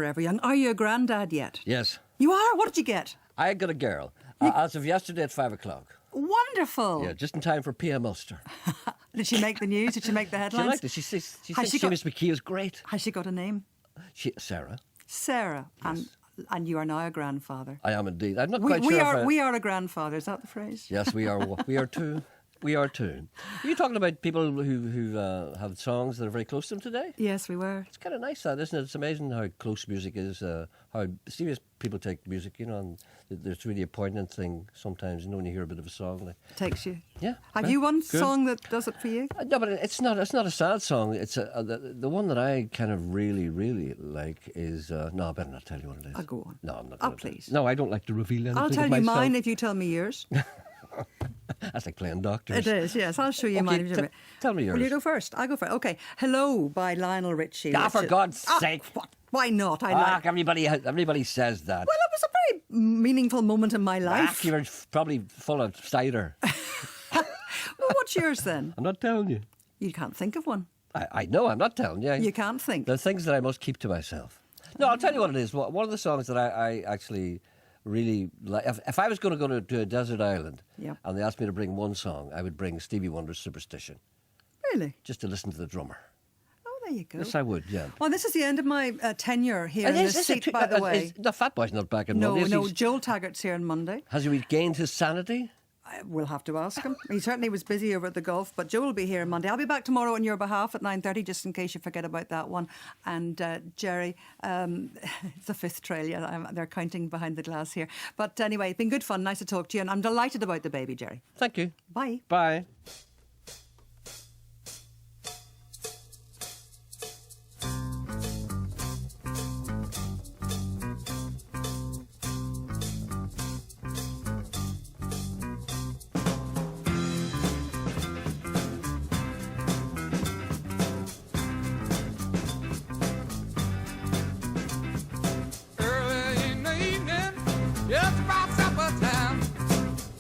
Forever young. Are you a granddad yet? Yes. You are? What did you get? I got a girl. As of yesterday at 5 o'clock. Wonderful. Yeah, just in time for PM Ulster. Did she make the news? Did she make the headlines? She liked it. She says Has she got- Seamus McKee is great. Has she got a name? Sarah. Sarah. Yes. And you are now a grandfather. I am indeed. I'm not quite sure. We are a grandfather. Is that the phrase? Yes, we are. We are too. We are too. Are you talking about people who have songs that are very close to them today? Yes, we were. It's kind of nice, that, isn't it? It's amazing how close music is, how serious people take music, and there's really a poignant thing sometimes, when you hear a bit of a song. Like, Takes you. yeah. Have you one good. song that does it for you? No, but it's not a sad song. It's the one that I kind of really, really like is... no, I better not tell you what it is. I'll go on. No, I'm not Oh, going to. please. No, I don't like to reveal anything I'll of tell you myself. mine if you tell me yours. That's like playing doctors. It is, yes. I'll show you Okay, mine. If you tell me. tell me yours. Will you go first? I'll go first. Okay. Hello by Lionel Richie. For God's sake. What? Why not? I like. Everybody says that. Well, it was a very meaningful moment in my life. You're probably full of cider. Well, what's yours then? I'm not telling you. You can't think of one. I know, I'm not telling you. You can't think. The things that I must keep to myself. No, I'll tell you what it is. One of the songs that I actually really like. If I was going to go to a desert island Yep. and they asked me to bring one song, I would bring Stevie Wonder's Superstition, Really? just to listen to the drummer. Oh, there you go. Yes, I would, yeah. Well, this is the end of my tenure here in this seat, by the way. The Fat Boy's not back in No, Monday. no. Joel Taggart's here on Monday. Has he regained his sanity? We'll have to ask him. He certainly was busy over at the golf, but Joe will be here on Monday. I'll be back tomorrow on your behalf at 9:30, just in case you forget about that one. And Gerry, it's the fifth trail. Yeah, they're counting behind the glass here. But anyway, it's been good fun. Nice to talk to you, and I'm delighted about the baby, Gerry. Thank you. Bye. Bye. Early in the evening, just about supper time,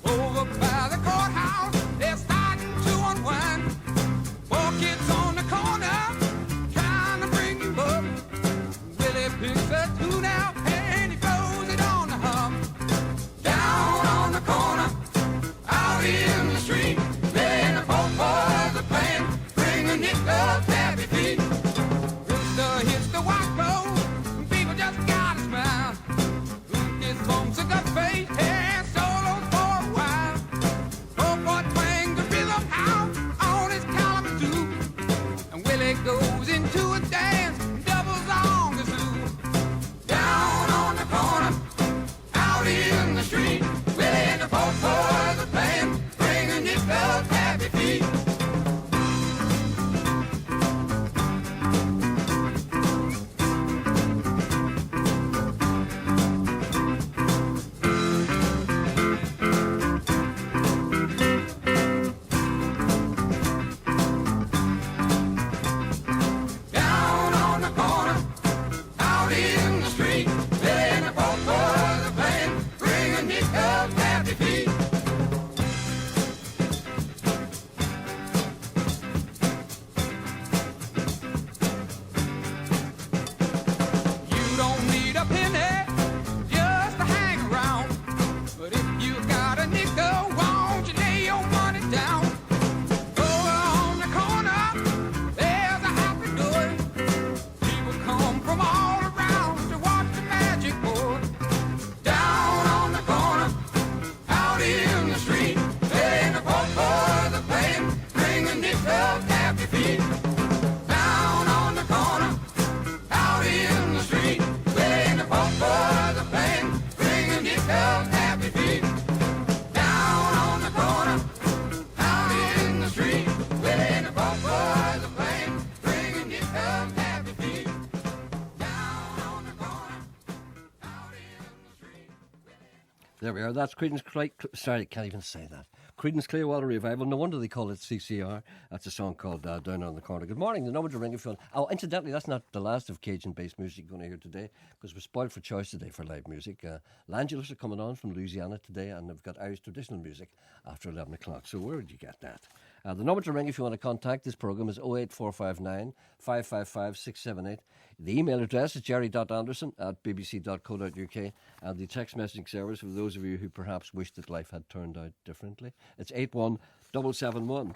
over by the courthouse, they're starting to unwind. Four kids on the corner, trying to bring you up. Willie picks a tune out and he throws it on the hum. Down on the corner, out in the street, playing the folk boys are playing, bringing it up happy feet. Rooster hits the white clothes, and people just gotta smile. Lucas bumps a gut face and solos for a while. Folk boy twangs the rhythm out on his calamitoo, and Willie goes into a dance, doubles on the zoo. Down on the corner, out in the street, Willie and the folk boys are playing, bringing it up happy feet. Down on the corner, out in the street, Willie and the folk boys are playing, bringing it up happy feet. You don't need a penny just to hang around, but if you got a nickel, won't you lay your money down? Over on the corner, there's a happy door. People come from all around to watch the magic board. Down on the corner, out in the street, playing the folk boys are playing, bringing it up happy feet. Down on the corner, out in the street, playing the folk boys are playing, bringing it up happy feet. Down on the corner, out in the street, playing the folk boys are playing, bringing it up happy feet. Down on the corner, out in the street. There we are. That's Sorry, I can't even say that. Creedence Clearwater Revival. No wonder they call it CCR. That's a song called Down on the Corner. Good morning. The number to ring if you want. Oh, incidentally, that's not the last of Cajun-based music you're going to hear today, because we're spoiled for choice today for live music. L'Angelus are coming on from Louisiana today, and they've got Irish traditional music after 11 o'clock. So where would you get that? The number to ring if you want to contact this programme is 08459 555 678. The email address is jerry.anderson@bbc.co.uk, and the text messaging service for those of you who perhaps wish that life had turned out differently. It's 81771.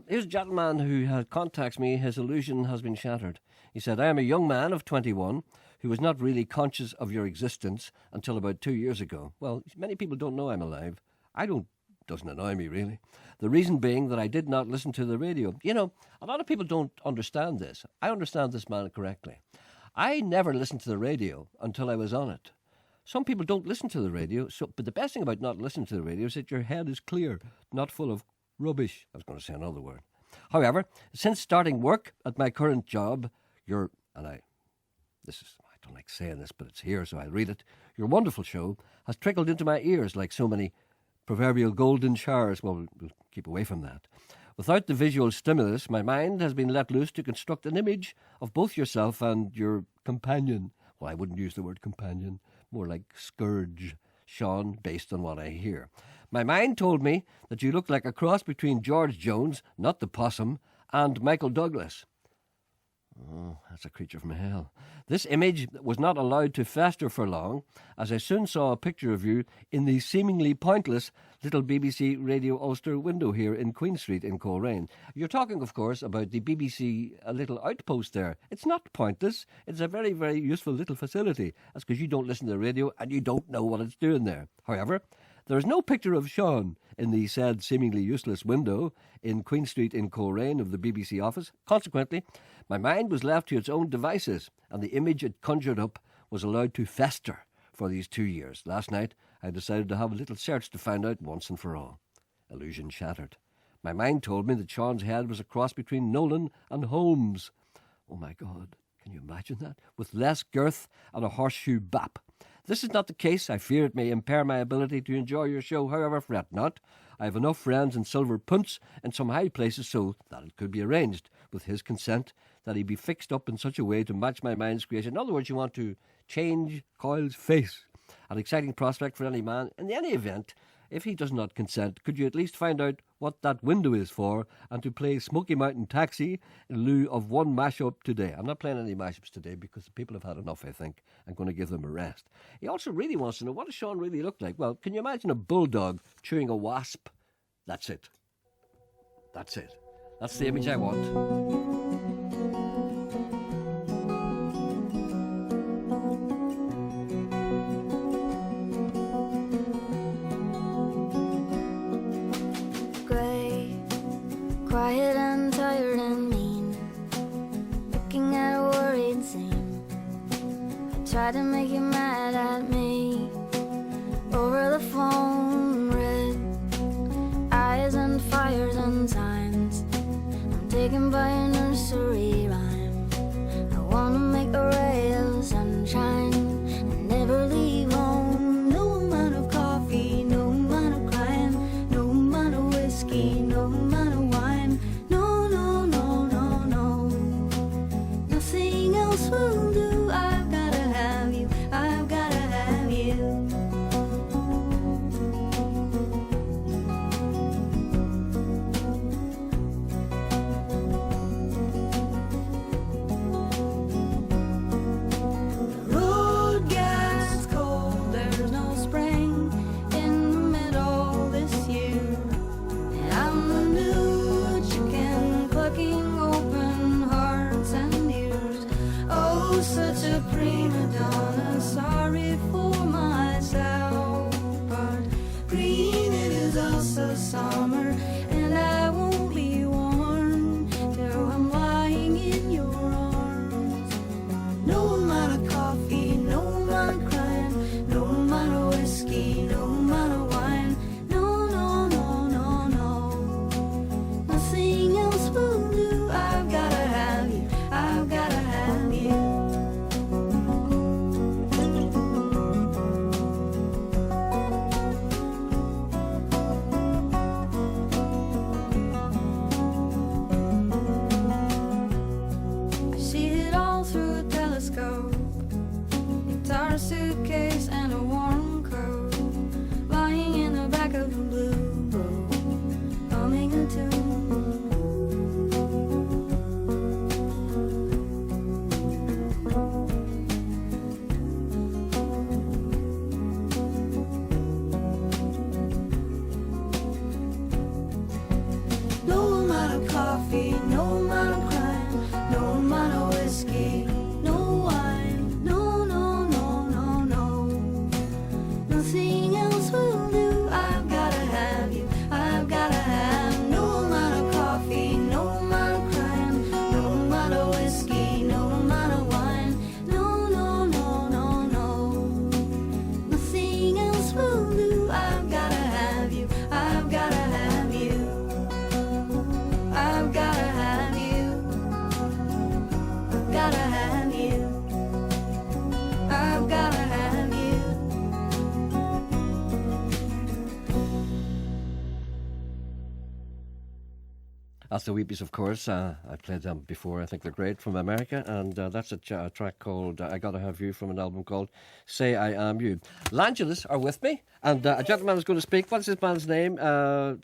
Here's a gentleman who contacts me. His illusion has been shattered. He said, I am a young man of 21 who was not really conscious of your existence until about 2 years ago. Well, many people don't know I'm alive. Doesn't annoy me, really. The reason being that I did not listen to the radio. You know, a lot of people don't understand this. I understand this man correctly. I never listened to the radio until I was on it. Some people don't listen to the radio, but the best thing about not listening to the radio is that your head is clear, not full of rubbish. I was going to say another word. However, since starting work at my current job, I don't like saying this, but it's here, so I'll read it. Your wonderful show has trickled into my ears like so many proverbial golden showers. Well, we'll keep away from that. Without the visual stimulus, my mind has been let loose to construct an image of both yourself and your companion. Well, I wouldn't use the word companion, more like scourge, Sean, based on what I hear. My mind told me that you looked like a cross between George Jones, not the possum, and Michael Douglas. Oh, that's a creature from hell. This image was not allowed to fester for long, as I soon saw a picture of you in the seemingly pointless little BBC Radio Ulster window here in Queen Street in Coleraine. You're talking, of course, about the BBC little outpost there. It's not pointless. It's a very, very useful little facility. That's because you don't listen to the radio and you don't know what it's doing there. However, there is no picture of Sean in the said seemingly useless window in Queen Street in Coleraine of the BBC office. Consequently, my mind was left to its own devices, and the image it conjured up was allowed to fester for these 2 years. Last night, I decided to have a little search to find out once and for all. Illusion shattered. My mind told me that Sean's head was a cross between Nolan and Holmes. Oh my God, can you imagine that? With less girth and a horseshoe bap. This is not the case. I fear it may impair my ability to enjoy your show. However, fret not. I have enough friends in silver punts in some high places so that it could be arranged, with his consent, that he be fixed up in such a way to match my mind's creation. In other words, you want to change Coyle's face. An exciting prospect for any man. In any event, if he does not consent, could you at least find out what that window is for, and to play Smoky Mountain Taxi in lieu of one mash-up today? I'm not playing any mash-ups today because the people have had enough, I think. I'm going to give them a rest. He also really wants to know, what does Sean really look like? Well, can you imagine a bulldog chewing a wasp? That's it. That's it. That's the image I want. Quiet and tired and mean, looking at a worried scene. I tried to make you mad at me over the phone. Red eyes and fires and signs. I'm taken by a nursery rhyme. I wanna make a ray of sunshine and never leave home. No amount of coffee, no amount of crying, no amount of whiskey, no amount of wine. No, no, no, no, no. Nothing else will do. I've gotta have you. I've gotta have you. The road gets cold. There's no spring in the middle this year. And I'm the new chicken plucking open hearts and ears. Oh, such a prima donna, sorry for myself. But green, it is also summer, and I won't be warm till I'm lying in your arms. No amount of coffee, no amount of crying, no amount of whiskey, no amount of wine. No, no, no, no, no. Nothing else will do. I've gotta have you. I've gotta have you. I see it all through a telescope. Guitar, suitcase, and a warm coat, lying in the back of the blue boat, humming a tune. That's the Weepies, of course. I played them before. I think they're great, from America. And that's a track called I Gotta Have You from an album called Say I Am You. Langelis are with me, and a gentleman is going to speak. What's this man's name?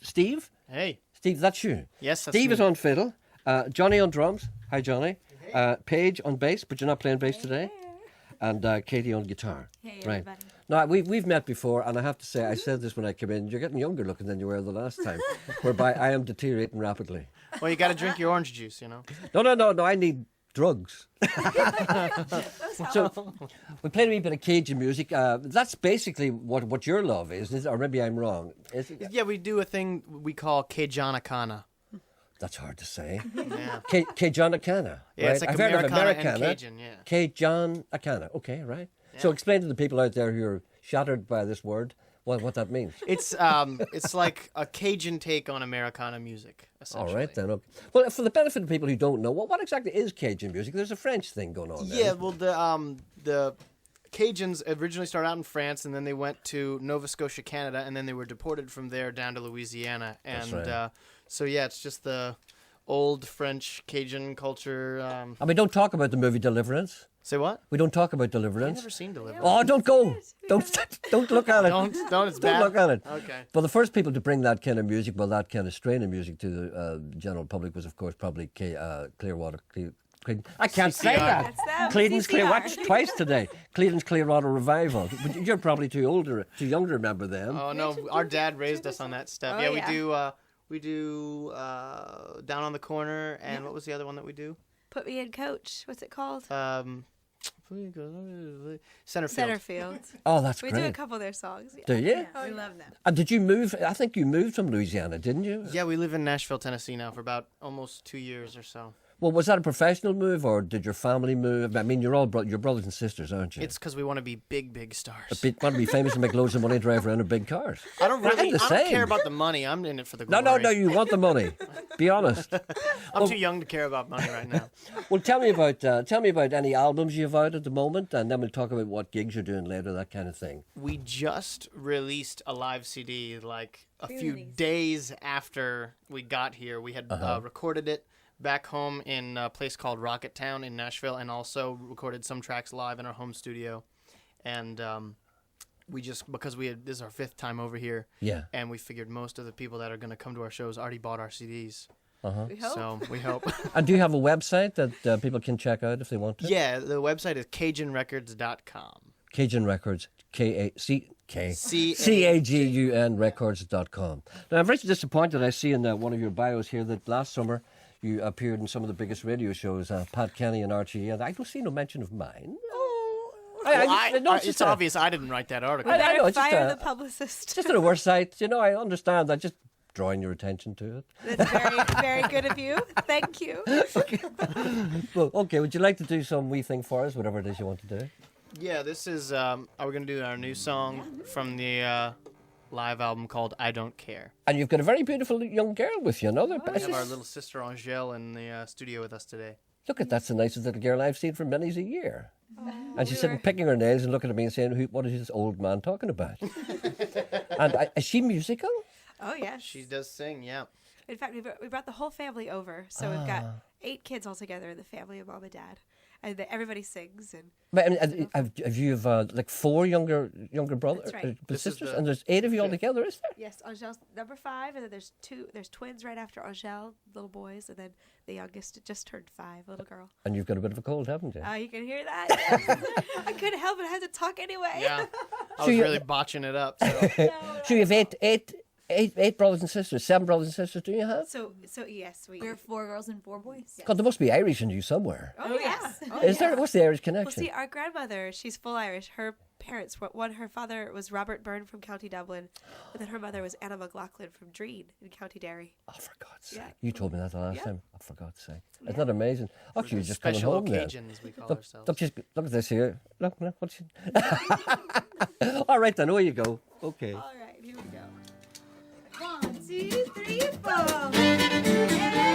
Steve? Hey. Steve, that's you. Yes, that's Steve me. is on fiddle. Johnny on drums. Hi, Johnny. Paige on bass, but you're not playing bass today. And Katie on guitar. Hey, right. everybody. Now, we've met before, and I have to say, I said this when I came in, you're getting younger looking than you were the last time, whereby I am deteriorating rapidly. Well, you got to drink your orange juice, you know. No, I need drugs. So, we played a wee bit of Cajun music. That's basically what your love is, or maybe I'm wrong. Is it? Yeah, we do a thing we call Cajanacana. That's hard to say. Yeah. Cajanacana. Yeah, right? it's like I've heard of Americana and Americana. Cajun, yeah. Cajanacana. Okay, right. So explain to the people out there who are shattered by this word what that means. It's like a Cajun take on Americana music, essentially. All right, then. Okay. Well, for the benefit of people who don't know, what exactly is Cajun music? There's a French thing going on there. Yeah, well, the Cajuns originally started out in France, and then they went to Nova Scotia, Canada, and then they were deported from there down to Louisiana. And That's right. so, yeah, it's just the old French Cajun culture. And we don't talk about the movie Deliverance. Say what? We don't talk about I've Deliverance. never seen Deliverance. Oh, don't go. Don't look at it. Don't, it's Don't bad. look at it. Okay. Well, the first people to bring that kind of music, well, that kind of strain of music to the general public was, of course, probably Clearwater. I can't say CCR. that. That's them, Cleveland's CCR. Watch twice today. Cleveland's Clearwater Revival. But you're probably too young to remember them. Oh no, our dad raised us on that stuff. Oh, yeah, yeah. we do Down on the Corner, and what was the other one that we do? Put me in, coach. What's it called? Centerfield. Centerfield. Oh, that's We great. do a couple of their songs. Yeah. Do you? We love them. And did you move? I think you moved from Louisiana, didn't you? Yeah, we live in Nashville, Tennessee now for about almost 2 years or so. Well, was that a professional move, or did your family move? I mean, you're all your brothers and sisters, aren't you? It's because we want to be big stars. Want to be famous and make loads of money, drive around in big cars. I don't really. I'm the I don't same. care about the money. I'm in it for the No, glory. you want the money. Be honest. I'm too young to care about money right now. Well, tell me about any albums you've out at the moment, and then we'll talk about what gigs you're doing later, that kind of thing. We just released a live CD like a few days after we got here. We had recorded it back home in a place called Rocket Town in Nashville, and also recorded some tracks live in our home studio. And we just, because this is our 5th time over here, Yeah. and we figured most of the people that are going to come to our shows already bought our CDs. We hope. So we hope. And do you have a website that people can check out if they want to? Yeah, the website is CajunRecords.com. Cajun Records, C-A- C-A-G-U-N Records.com. Now, I'm very disappointed. I see in one of your bios here that last summer you appeared in some of the biggest radio shows, Pat Kenny and Archie, and I don't see no mention of mine. It's obvious I didn't write that article. I know, it's just Fire a- the publicist. Just an oversight. You know, I understand. I'm just drawing your attention to it. That's very, very good of you. Thank you. Well, okay, would you like to do some wee thing for us, whatever it is you want to do? Yeah, this is, we're going to do our new song from the live album called I Don't Care. And you've got a very beautiful young girl with you, another. We have our little sister Angèle in the studio with us today. Look at that's the nicest little girl I've seen for many's a year. And she's sitting picking her nails and looking at me and saying, what is this old man talking about? And is she musical? Oh, yes. She does sing, yeah. In fact, we brought the whole family over. So we've got 8 kids all together in the family of mom and dad. And everybody sings. And But, I mean, have you like 4 younger brothers, That's right. This is sisters, the and there's 8 of you all together, is there? yes, Angèle's number 5. And then there's twins right after Angèle, little boys. And then the youngest just turned 5, little girl. And you've got a bit of a cold, haven't you? Oh, you can hear that? I couldn't help it. I had to talk anyway. Yeah. I So was you- really botching it up. So. So you have eight brothers and sisters, 7 brothers and sisters, do you have? So yes, We're 4 girls and 4 boys. God, there must be Irish in you somewhere. Oh, yes. Oh, Is there? What's the Irish Well, connection? see, our grandmother, she's full Irish. Her parents, her father was Robert Byrne from County Dublin, and then her mother was Anna McLaughlin from Dreen in County Derry. Oh, for God's sake. Yeah. You told me that the last Yeah. time. Oh, for God's sake. Isn't that amazing? Actually, you're just coming Special home then. occasions, we call Look, ourselves. look at this here. Look, what's All right, then, away you go. Okay. All right, here we go. 1, 2, 3, 4.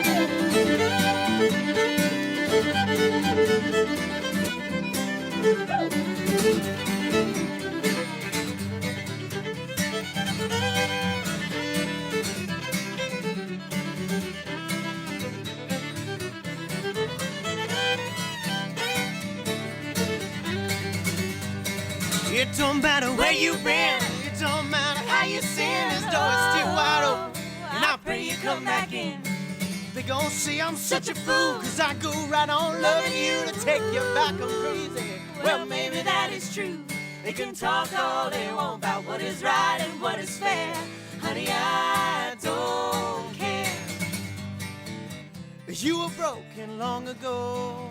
It don't matter where you've been, it don't matter how you sin, this door is still wide open, and I pray you come back in. They gon' say I'm such a fool, cause I go right on loving you to take you back, I'm crazy. Well, maybe that is true. They can talk all they want about what is right and what is fair. Honey, I don't care. You were broken long ago,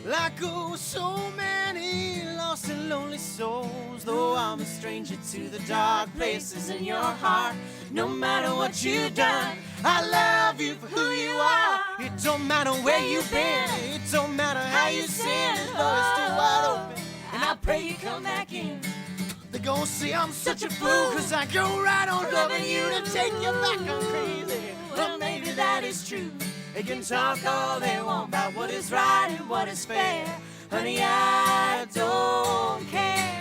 like oh so many lost and lonely souls. Though I'm a stranger to the dark places in your heart, no matter what you've done, I love you for who you are. It don't matter where you've been, it don't matter how you sin, the door is still wide open, and I pray you come back in. They gon' say I'm such a fool, cause I go right on loving you to take you back, I'm crazy. Well, maybe that is true. They can talk all they want about what is right and what is fair. Honey, I don't care.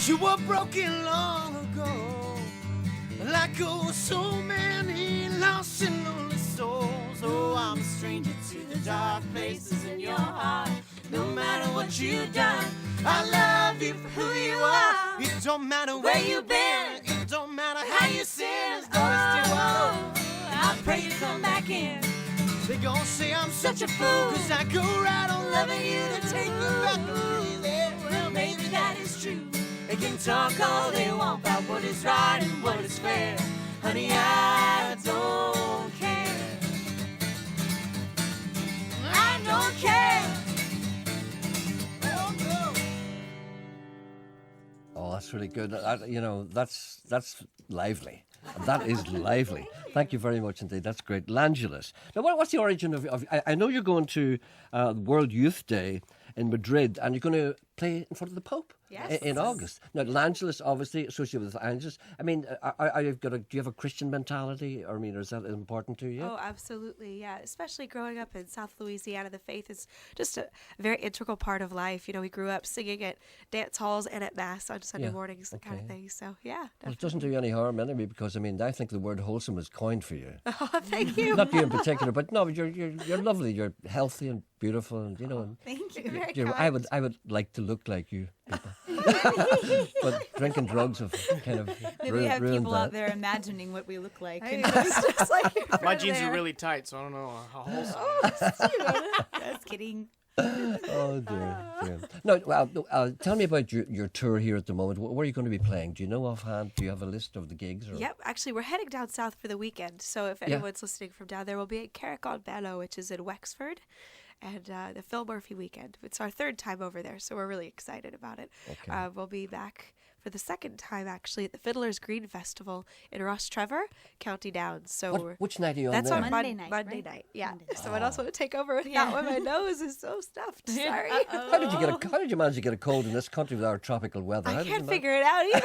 You were broken long ago, like oh so many lost and lonely souls. Oh, I'm a stranger to the dark places in your heart. No matter what you've done, I love you for who you are. It don't matter where you've been, it don't matter how you sin, as long as still wide open, I pray you come back in. They gon' say I'm such a fool, cause I go right on loving you to take you back to easy. Well, maybe that is true. They can talk all they want about what is right and what is fair. Honey, I don't care. I don't care. Oh, no. Oh, that's really good. You know, that's lively. That is lively. Thank you very much indeed. That's great. Langeles. Now, what's the origin of I know you're going to World Youth Day in Madrid, and you're going to play in front of the Pope. Yes. In August. Now, Langeles, obviously, associated with Angeles. I mean, do you have a Christian mentality? Or, I mean, is that important to you? Oh, absolutely, yeah. Especially growing up in South Louisiana, the faith is just a very integral part of life. You know, we grew up singing at dance halls and at Mass on Sunday mornings, that kind of thing. So, yeah. Well, it doesn't do you any harm anyway, because, I mean, I think the word wholesome is coined for you. Oh, thank you. Not you in particular, but no, you're lovely. You're healthy and beautiful, and, you know. And Thank you. Very I kind. would like to look like you people. But drinking drugs have kind of Maybe we have ruined people that. out there imagining what we look like. I know, it's just like My jeans are really tight, so I don't know how wholesome. Just kidding. Oh dear. No, well, tell me about your tour here at the moment. Where are you going to be playing? Do you know offhand? Do you have a list of the gigs? Or? Yep, actually, we're heading down south for the weekend. So if anyone's listening from down there, we'll be at Carrick-on-Bellow, which is in Wexford, and the Phil Murphy weekend. It's our third time over there, so we're really excited about it. Okay. We'll be back for the second time, actually, at the Fiddler's Green Festival in Ross Trevor, County Down. So Which night are you on that's there? on Monday night, Monday right? night, yeah. Monday night. Someone else want to take over with that one? My nose is so stuffed. Sorry. How did you manage to get a cold in this country with our tropical weather? How I did you can't figure it out either.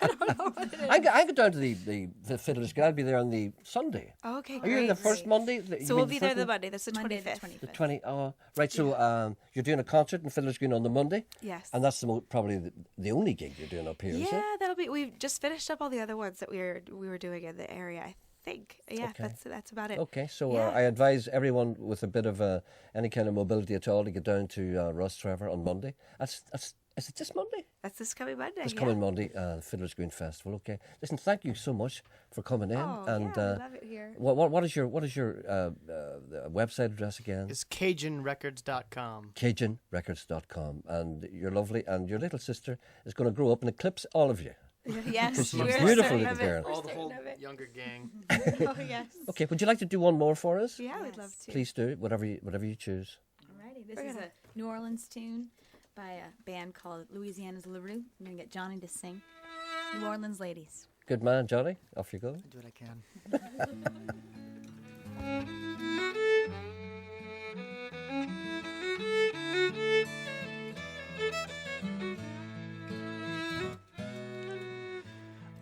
I don't know what it is. I go down to the Fiddler's Green. I'll be there on the Sunday. Okay, Are you in the great. first Monday? So we'll be there the Monday. That's the Monday 25th. the 25th. 20. Oh, right. So you're doing a concert in Fiddler's Green on the Monday? Yes. And that's probably the only gig you're doing up here, is it? Yeah, that'll be. We've just finished up all the other ones that we were doing in the area. I think. Yeah, Okay. that's about it. Okay, so Yeah. I advise everyone with a bit of any kind of mobility at all to get down to Ross Trevor on Monday. Is it this Monday? That's this coming Monday. This yeah. coming Monday, Fiddler's Green Festival. Okay, listen, thank you so much for coming in. Oh, and yeah, I love it here. what is your website address again? It's CajunRecords.com. CajunRecords.com. And you're lovely, and your little sister is going to grow up and eclipse all of you. Yes, She's a we're beautiful certain little of it. girl. We're All the certain whole of it. younger gang. Oh, yes. Okay, would you like to do one more for us? Yeah, we'd love to. Please do, whatever you choose. Alrighty, this We're is gonna- a New Orleans tune by a band called Louisiana's LaRue. I'm going to get Johnny to sing. New Orleans Ladies. Good man, Johnny. Off you go. Do what I can.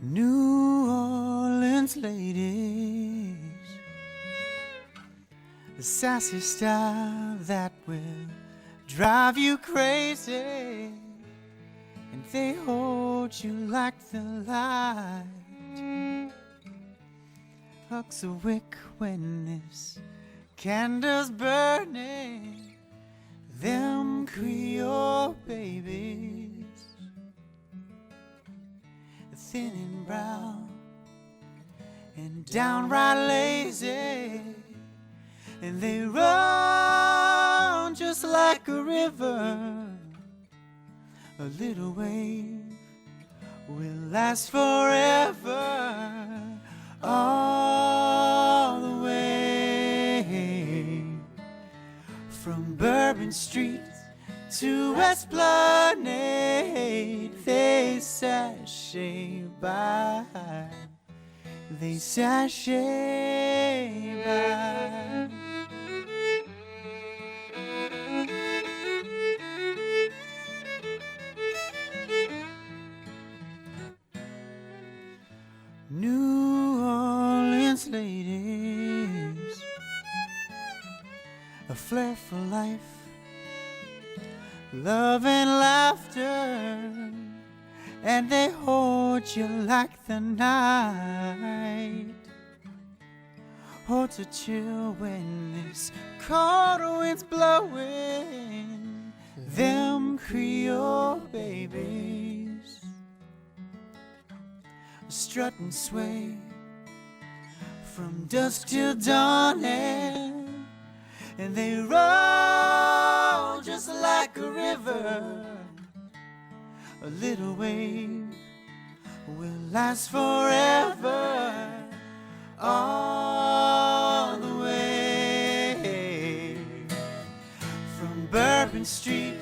New Orleans lady, sassy style that will drive you crazy, and they hold you like the light. Hugs a wick when this candle's burning, them Creole babies, thin and brown and downright lazy, and they run just like a river. A little wave will last forever, all the way from Bourbon Street to Esplanade. They sashay by, they sashay by. New Orleans ladies, a flair for life, love and laughter, and they hold you like the night. Holds a chill when this cold wind's blowing, them Creole babies strut and sway from dusk till dawn, and they roll just like a river. A little wave will last forever, all the way from Bourbon Street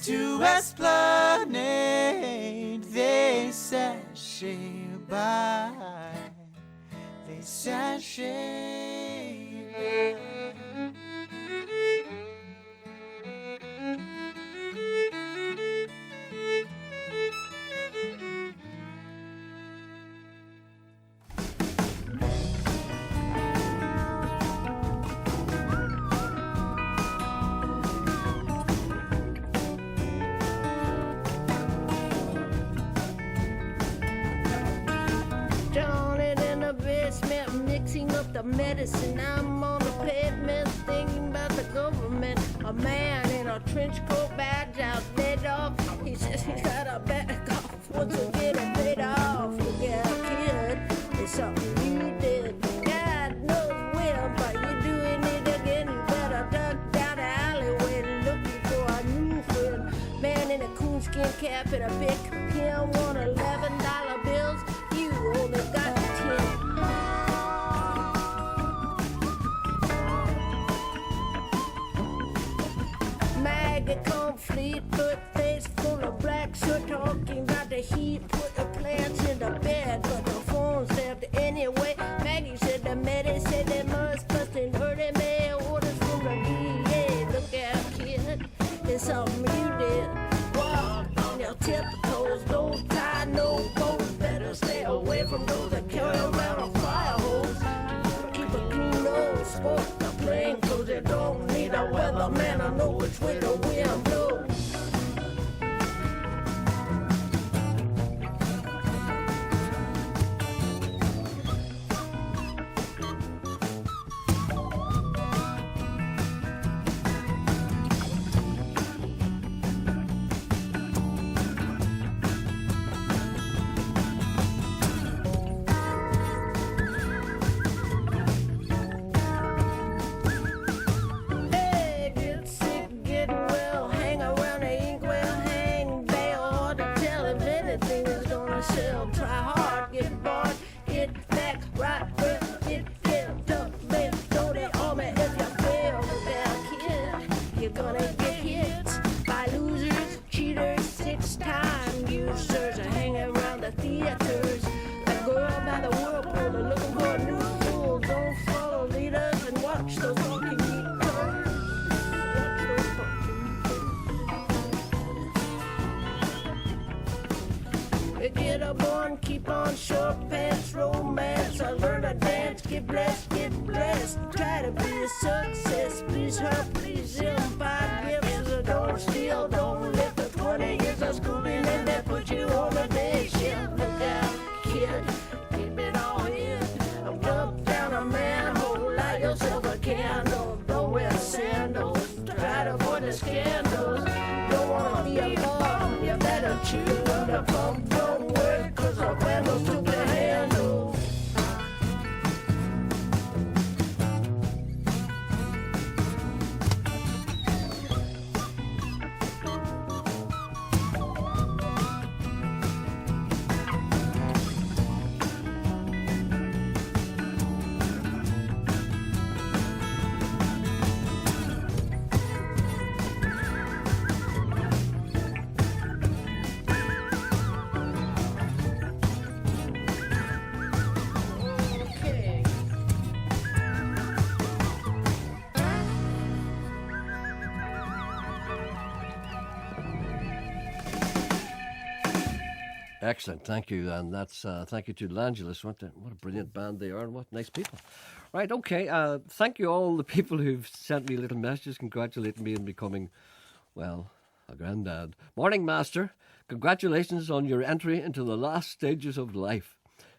to Esplanade. They sashay by, they sashay by. The medicine, I'm on the pavement thinking about the government. A man in a trench coat, badge out, laid off. He says he's got a back off. Once we get it paid off, look at a kid. It's something you did. God knows when, but you're doing it again. You better duck down the alleyway looking for a new friend. Man in a coonskin cap and a big him want $11 bills. You only got 10. Come Fleetfoot, face full of black soot, talking about the heat, put the plants in the bed, but the phone's left anyway. Maggie said the medic said they must in early mail orders from the DA. Look out, kid, it's something you did. Walk on your tiptoes, don't tie no bows. Better stay away from those that carry around a fire hose. Keep a clean nose, sport the plane, cause you don't need a weatherman. I know which way the wind blows. Get a born, keep on short pants, romance. I learn to dance, get blessed, try to be a success. Please her, please him. 5 years, don't steal, don't live for 20 years of schooling, and they put you on a day shift. Look out, kid, keep it all in. Jump down a manhole, light yourself a candle. Don't wear sandals, try to avoid the scandals. Don't wanna be a bum, you better chew on the pump. Don't work, cause the vandals took the handle. Excellent, thank you, and that's thank you to L'Angelus. What a brilliant band they are, and what nice people. Right, okay. Thank you all the people who've sent me little messages congratulating me on becoming, well, a granddad. Morning, Master. Congratulations on your entry into the last stages of life.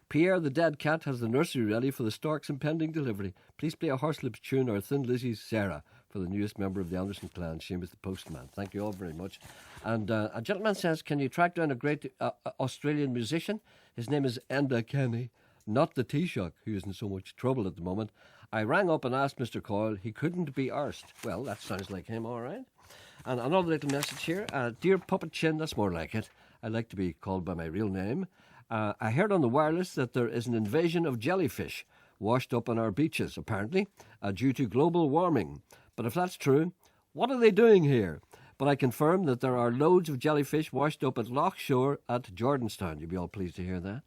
Pierre the dead cat has the nursery ready for the stork's impending delivery. Please play a Horselips tune or Thin Lizzie's Sarah for the newest member of the Anderson clan, Seamus the postman. Thank you all very much. And a gentleman says, can you track down a great Australian musician? His name is Enda Kenny, not the Taoiseach, who is in so much trouble at the moment. I rang up and asked Mr. Coyle. He couldn't be arsed. Well, that sounds like him, all right. And another little message here. Dear Puppet Chin, that's more like it. I like to be called by my real name. I heard on the wireless that there is an invasion of jellyfish washed up on our beaches, apparently, due to global warming. But if that's true, what are they doing here? But I confirm that there are loads of jellyfish washed up at Loch Shore at Jordanstown. You'll be all pleased to hear that.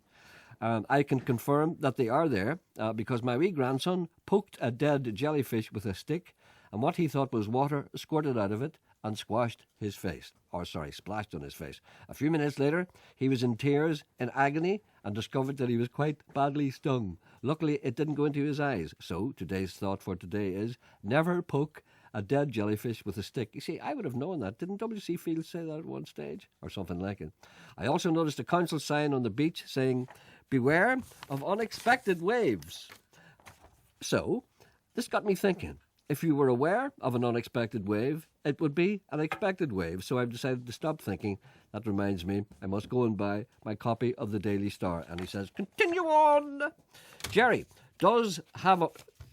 I can confirm that they are there because my wee grandson poked a dead jellyfish with a stick, and what he thought was water squirted out of it and squashed his face. Splashed on his face. A few minutes later, he was in tears, in agony, and discovered that he was quite badly stung. Luckily, it didn't go into his eyes. So, today's thought for today is, never poke a dead jellyfish with a stick. You see, I would have known that. Didn't W.C. Fields say that at one stage? Or something like it. I also noticed a council sign on the beach saying, beware of unexpected waves. So, this got me thinking. If you were aware of an unexpected wave, it would be an expected wave. So I've decided to stop thinking. That reminds me, I must go and buy my copy of the Daily Star. And he says, continue on. Gerry, do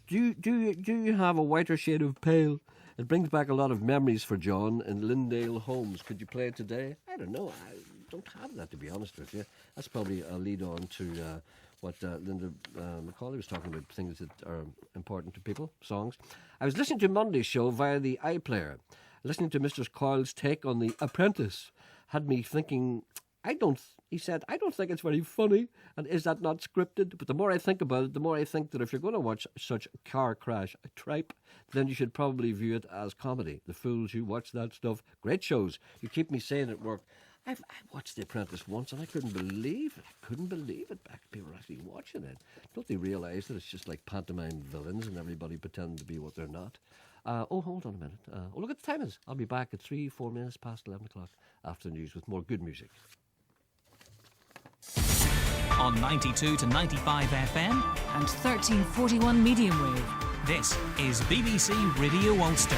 you have a whiter shade of pale? It brings back a lot of memories for John in Lindale Homes. Could you play it today? I don't know. I don't have that, to be honest with you. That's probably a lead on to what Linda McCauley was talking about, things that are important to people, songs. I was listening to Monday's show via the iPlayer. Listening to Mr. Coyle's take on The Apprentice had me thinking, he said, I don't think it's very funny, and is that not scripted? But the more I think about it, the more I think that if you're going to watch such car crash tripe, then you should probably view it as comedy. The fools who watch that stuff, great shows. You keep me sane at work. I watched The Apprentice once and I couldn't believe it. People were actually watching it. Don't they realise that it's just like pantomime villains and everybody pretending to be what they're not? Hold on a minute. Look at the time is. I'll be back at 4 minutes past 11 o'clock after the news with more good music. On 92 to 95 FM and 1341 medium wave. This is BBC Radio Ulster.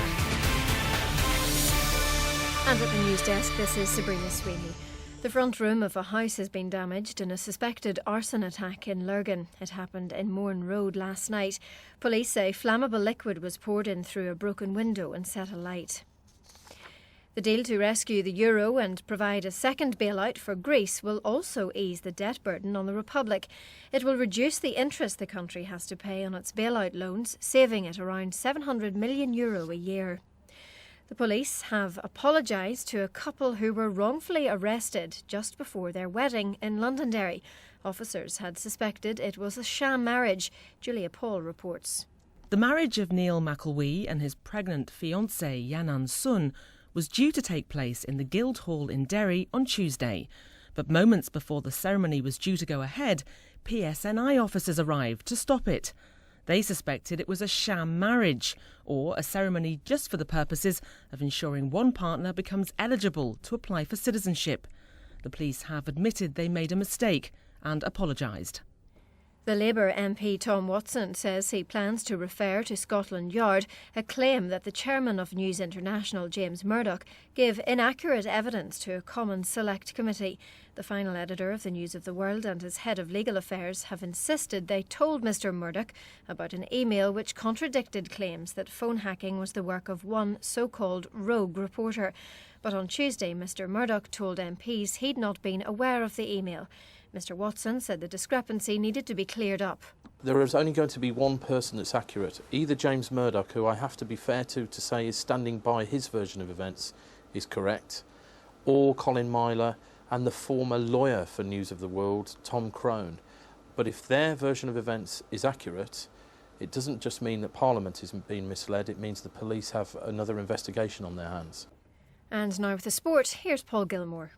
And at the news desk, this is Sabrina Sweeney. The front room of a house has been damaged in a suspected arson attack in Lurgan. It happened in Mourne Road last night. Police say flammable liquid was poured in through a broken window and set alight. The deal to rescue the euro and provide a second bailout for Greece will also ease the debt burden on the Republic. It will reduce the interest the country has to pay on its bailout loans, saving it around €700 million a year. The police have apologised to a couple who were wrongfully arrested just before their wedding in Londonderry. Officers had suspected it was a sham marriage. Julia Paul reports. The marriage of Neil McElwee and his pregnant fiancée Yanan Sun was due to take place in the Guildhall in Derry on Tuesday. But moments before the ceremony was due to go ahead, PSNI officers arrived to stop it. They suspected it was a sham marriage or a ceremony just for the purposes of ensuring one partner becomes eligible to apply for citizenship. The police have admitted they made a mistake and apologised. The Labour MP Tom Watson says he plans to refer to Scotland Yard a claim that the chairman of News International, James Murdoch, gave inaccurate evidence to a Common Select Committee. The final editor of the News of the World and his head of legal affairs have insisted they told Mr Murdoch about an email which contradicted claims that phone hacking was the work of one so-called rogue reporter. But on Tuesday, Mr Murdoch told MPs he'd not been aware of the email. Mr Watson said the discrepancy needed to be cleared up. There is only going to be one person that's accurate. Either James Murdoch, who I have to be fair to say is standing by his version of events, is correct, or Colin Myler and the former lawyer for News of the World, Tom Crone. But if their version of events is accurate, it doesn't just mean that Parliament isn't being misled, it means the police have another investigation on their hands. And now with the sport, here's Paul Gilmore.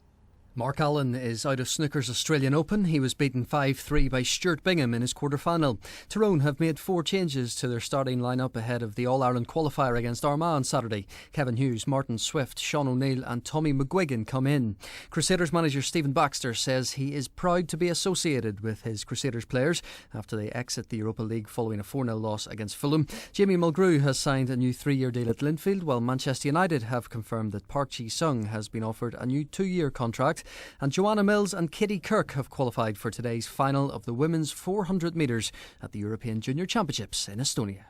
Mark Allen is out of snooker's Australian Open. He was beaten 5-3 by Stuart Bingham in his quarter-final. Tyrone have made 4 changes to their starting lineup ahead of the All-Ireland qualifier against Armagh on Saturday. Kevin Hughes, Martin Swift, Sean O'Neill and Tommy McGuigan come in. Crusaders manager Stephen Baxter says he is proud to be associated with his Crusaders players after they exit the Europa League following a 4-0 loss against Fulham. Jamie Mulgrew has signed a new 3-year deal at Linfield, while Manchester United have confirmed that Park Ji-sung has been offered a new 2-year contract. And Joanna Mills and Kitty Kirk have qualified for today's final of the women's 400 metres at the European Junior Championships in Estonia.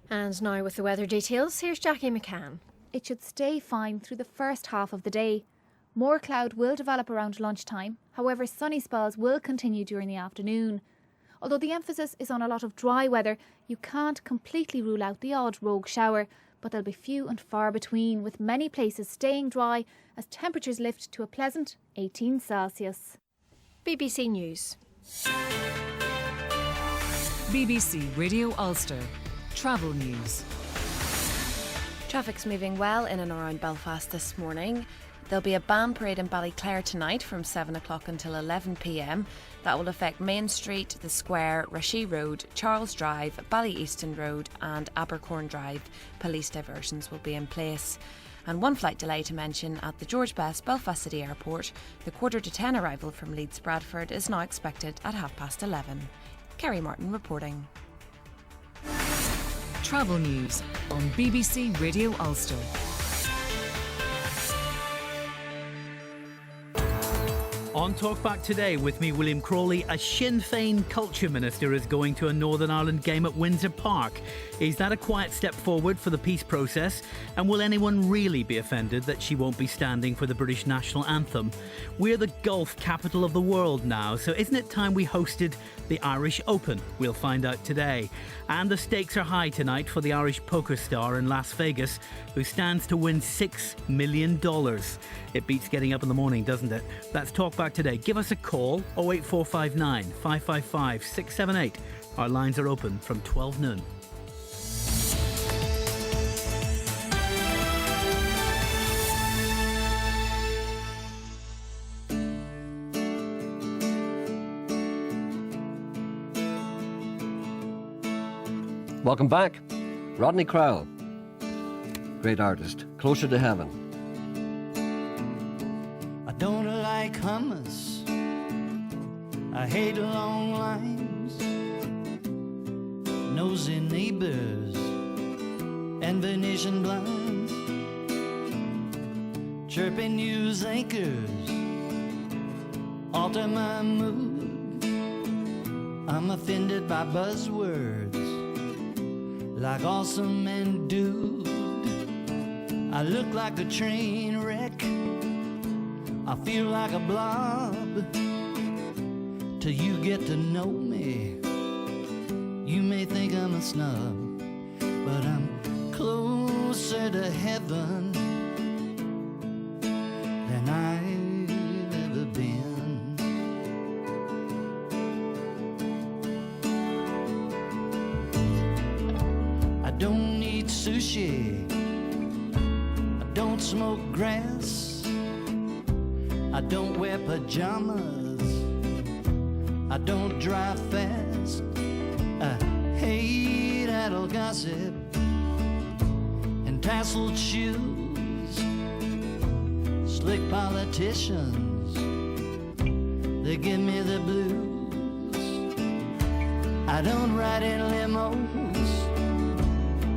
And now with the weather details, here's Jackie McCann. It should stay fine through the first half of the day. More cloud will develop around lunchtime, however sunny spells will continue during the afternoon. Although the emphasis is on a lot of dry weather, you can't completely rule out the odd rogue shower, but they'll be few and far between, with many places staying dry as temperatures lift to a pleasant 18 Celsius. BBC News. BBC Radio Ulster. Travel news. Traffic's moving well in and around Belfast this morning. There'll be a band parade in Ballyclare tonight from 7 o'clock until 11 p.m. That will affect Main Street, the Square, Rashee Road, Charles Drive, Ballyeaston Road and Abercorn Drive. Police diversions will be in place. And one flight delay to mention at the George Best Belfast City Airport. The 10:15 arrival from Leeds Bradford is now expected at 11:30. Kerry Martin reporting. Travel news on BBC Radio Ulster. On Talkback today with me, William Crawley, a Sinn Féin culture minister is going to a Northern Ireland game at Windsor Park. Is that a quiet step forward for the peace process? And will anyone really be offended that she won't be standing for the British national anthem? We're the golf capital of the world now, so isn't it time we hosted the Irish Open? We'll find out today. And the stakes are high tonight for the Irish poker star in Las Vegas, who stands to win $6 million. It beats getting up in the morning, doesn't it? That's Talkback today. Give us a call, 08459 555 678. Our lines are open from 12 noon. Welcome back. Rodney Crowell, great artist, Closer to Heaven. I don't like hummus. I hate long lines, nosy neighbors, and Venetian blinds, chirping news anchors alter my mood. I'm offended by buzzwords like awesome and dude. I look like a train wreck, I feel like a blob. Till you get to know me, you may think I'm a snub, but I'm closer to heaven than I've ever been. I don't eat sushi, I don't smoke grass, I don't wear pajamas, I don't drive fast, I hate gossip and tasseled shoes. Slick politicians, they give me the blues. I don't ride in limos,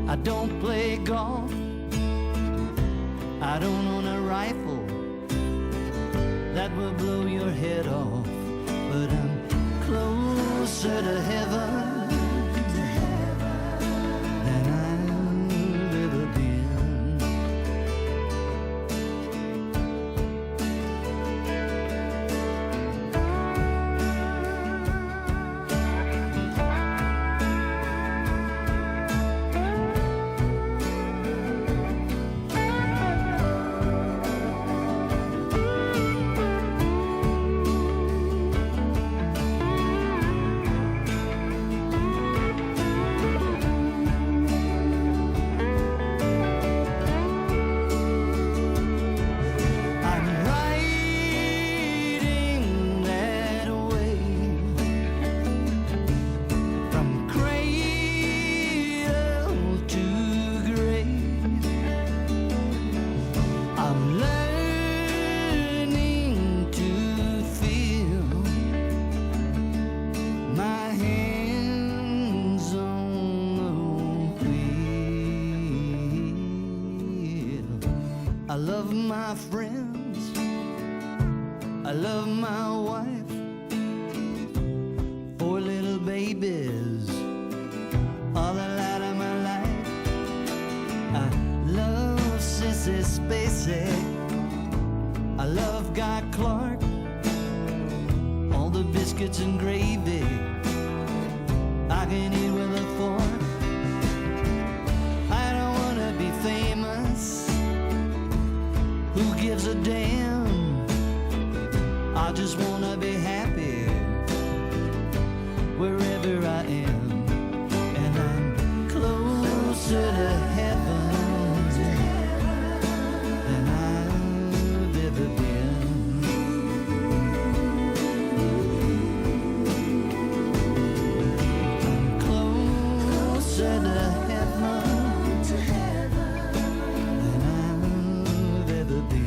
I don't play golf, I don't own a rifle that will blow your head off. But I'm closer to heaven than I've ever been. I love my friends, I love my wife, 4 little babies, all the light of my life. I love Sissy Spacek, I love Guy Clark, all the biscuits and gravy I can eat with a fork. I don't wanna be famous, who gives a damn? I just wanna be happy wherever I am. And I'm closer to heaven than I've ever been. I'm closer to heaven than I've ever been.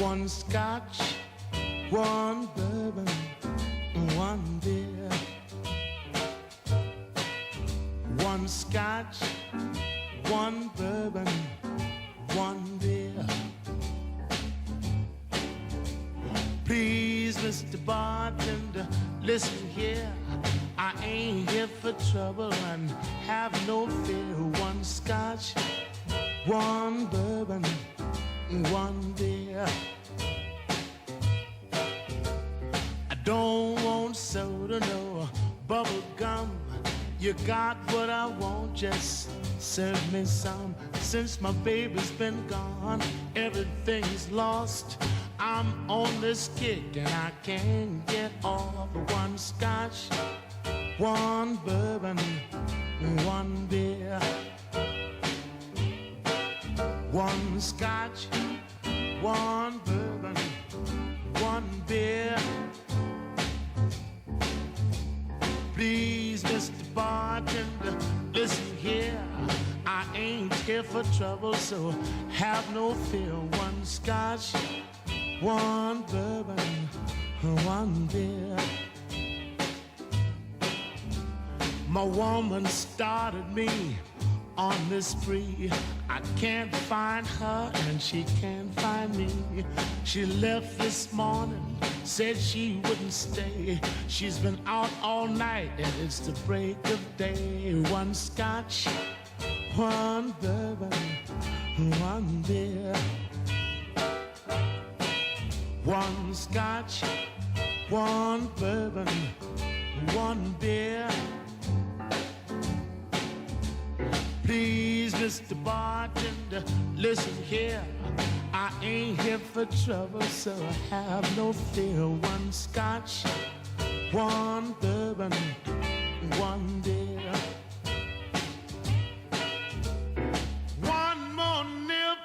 One scotch, one bourbon, one beer. One scotch, one bourbon, one beer. Please, Mr. Bartender, listen here. I ain't here for trouble and have no fear. One scotch, one bourbon, one beer. I don't want soda, no bubble gum. You got what I want, just serve me some. Since my baby's been gone, everything's lost. I'm on this kick and I can't get off. One scotch, one bourbon, one beer. One scotch, one bourbon. for trouble, so have no fear. One scotch, one bourbon, one beer. My woman started me on this spree. I can't find her and she can't find me. She left this morning, said she wouldn't stay. She's been out all night and it's the break of day. One scotch, one bourbon, one beer. One scotch, one bourbon, one beer. Please, Mr. Bartender, listen here. I ain't here for trouble, so have no fear. One scotch, one bourbon, one beer. One more nip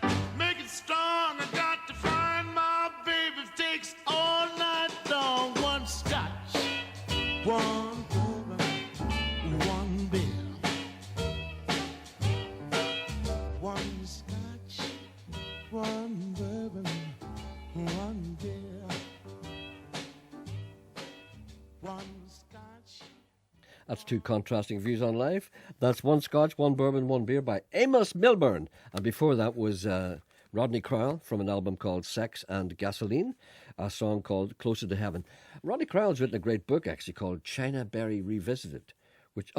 and make it strong. I got to find my baby. It takes all night long. One scotch, one bourbon, one beer. One scotch, one bourbon, one beer. One scotch. That's two contrasting views on life. That's One Scotch, One Bourbon, One Beer by Amos Milburn. And before that was Rodney Crowell from an album called Sex and Gasoline, a song called Closer to Heaven. Rodney Crowell's written a great book actually called China Berry Revisited,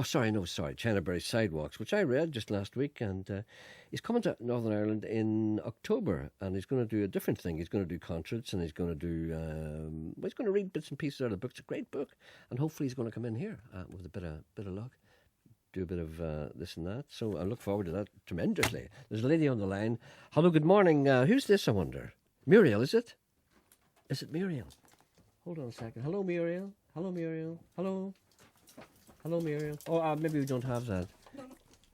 China Berry Sidewalks, which I read just last week, and he's coming to Northern Ireland in October, and he's going to do a different thing. He's going to do concerts, and he's going to do, he's going to read bits and pieces out of the book. It's a great book, and hopefully he's going to come in here with a bit of luck, do a bit of this and that. So I look forward to that tremendously. There's a lady on the line. Hello, good morning. Who's this, I wonder? Muriel, is it? Is it Muriel? Hold on a second. Hello, Muriel. Hello, Muriel. Hello. Hello, Muriel. Oh, maybe we don't have that.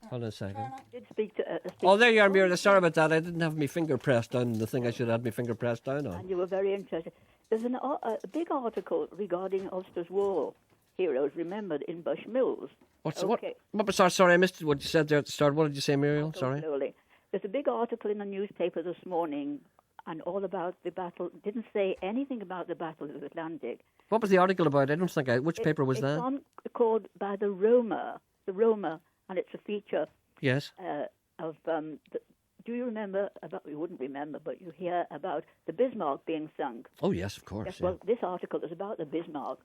Hold on a second. Did speak to, Oh, there you are, Muriel. Sorry about that. I didn't have my finger pressed down the thing I should have had my finger pressed down on. And you were very interested. There's a big article regarding Ulster's war heroes remembered in Bush Mills. Sorry, I missed what you said there at the start. What did you say, Muriel? Sorry. Slowly. There's a big article in the newspaper this morning and all about the battle. Didn't say anything about the Battle of the Atlantic. What was the article about? I don't think which paper was that? It's one called by the Roma, and it's a feature. Yes. Of do you remember about? You wouldn't remember, but you hear about the Bismarck being sunk. Oh yes, of course. Yes, well, this article is about the Bismarck,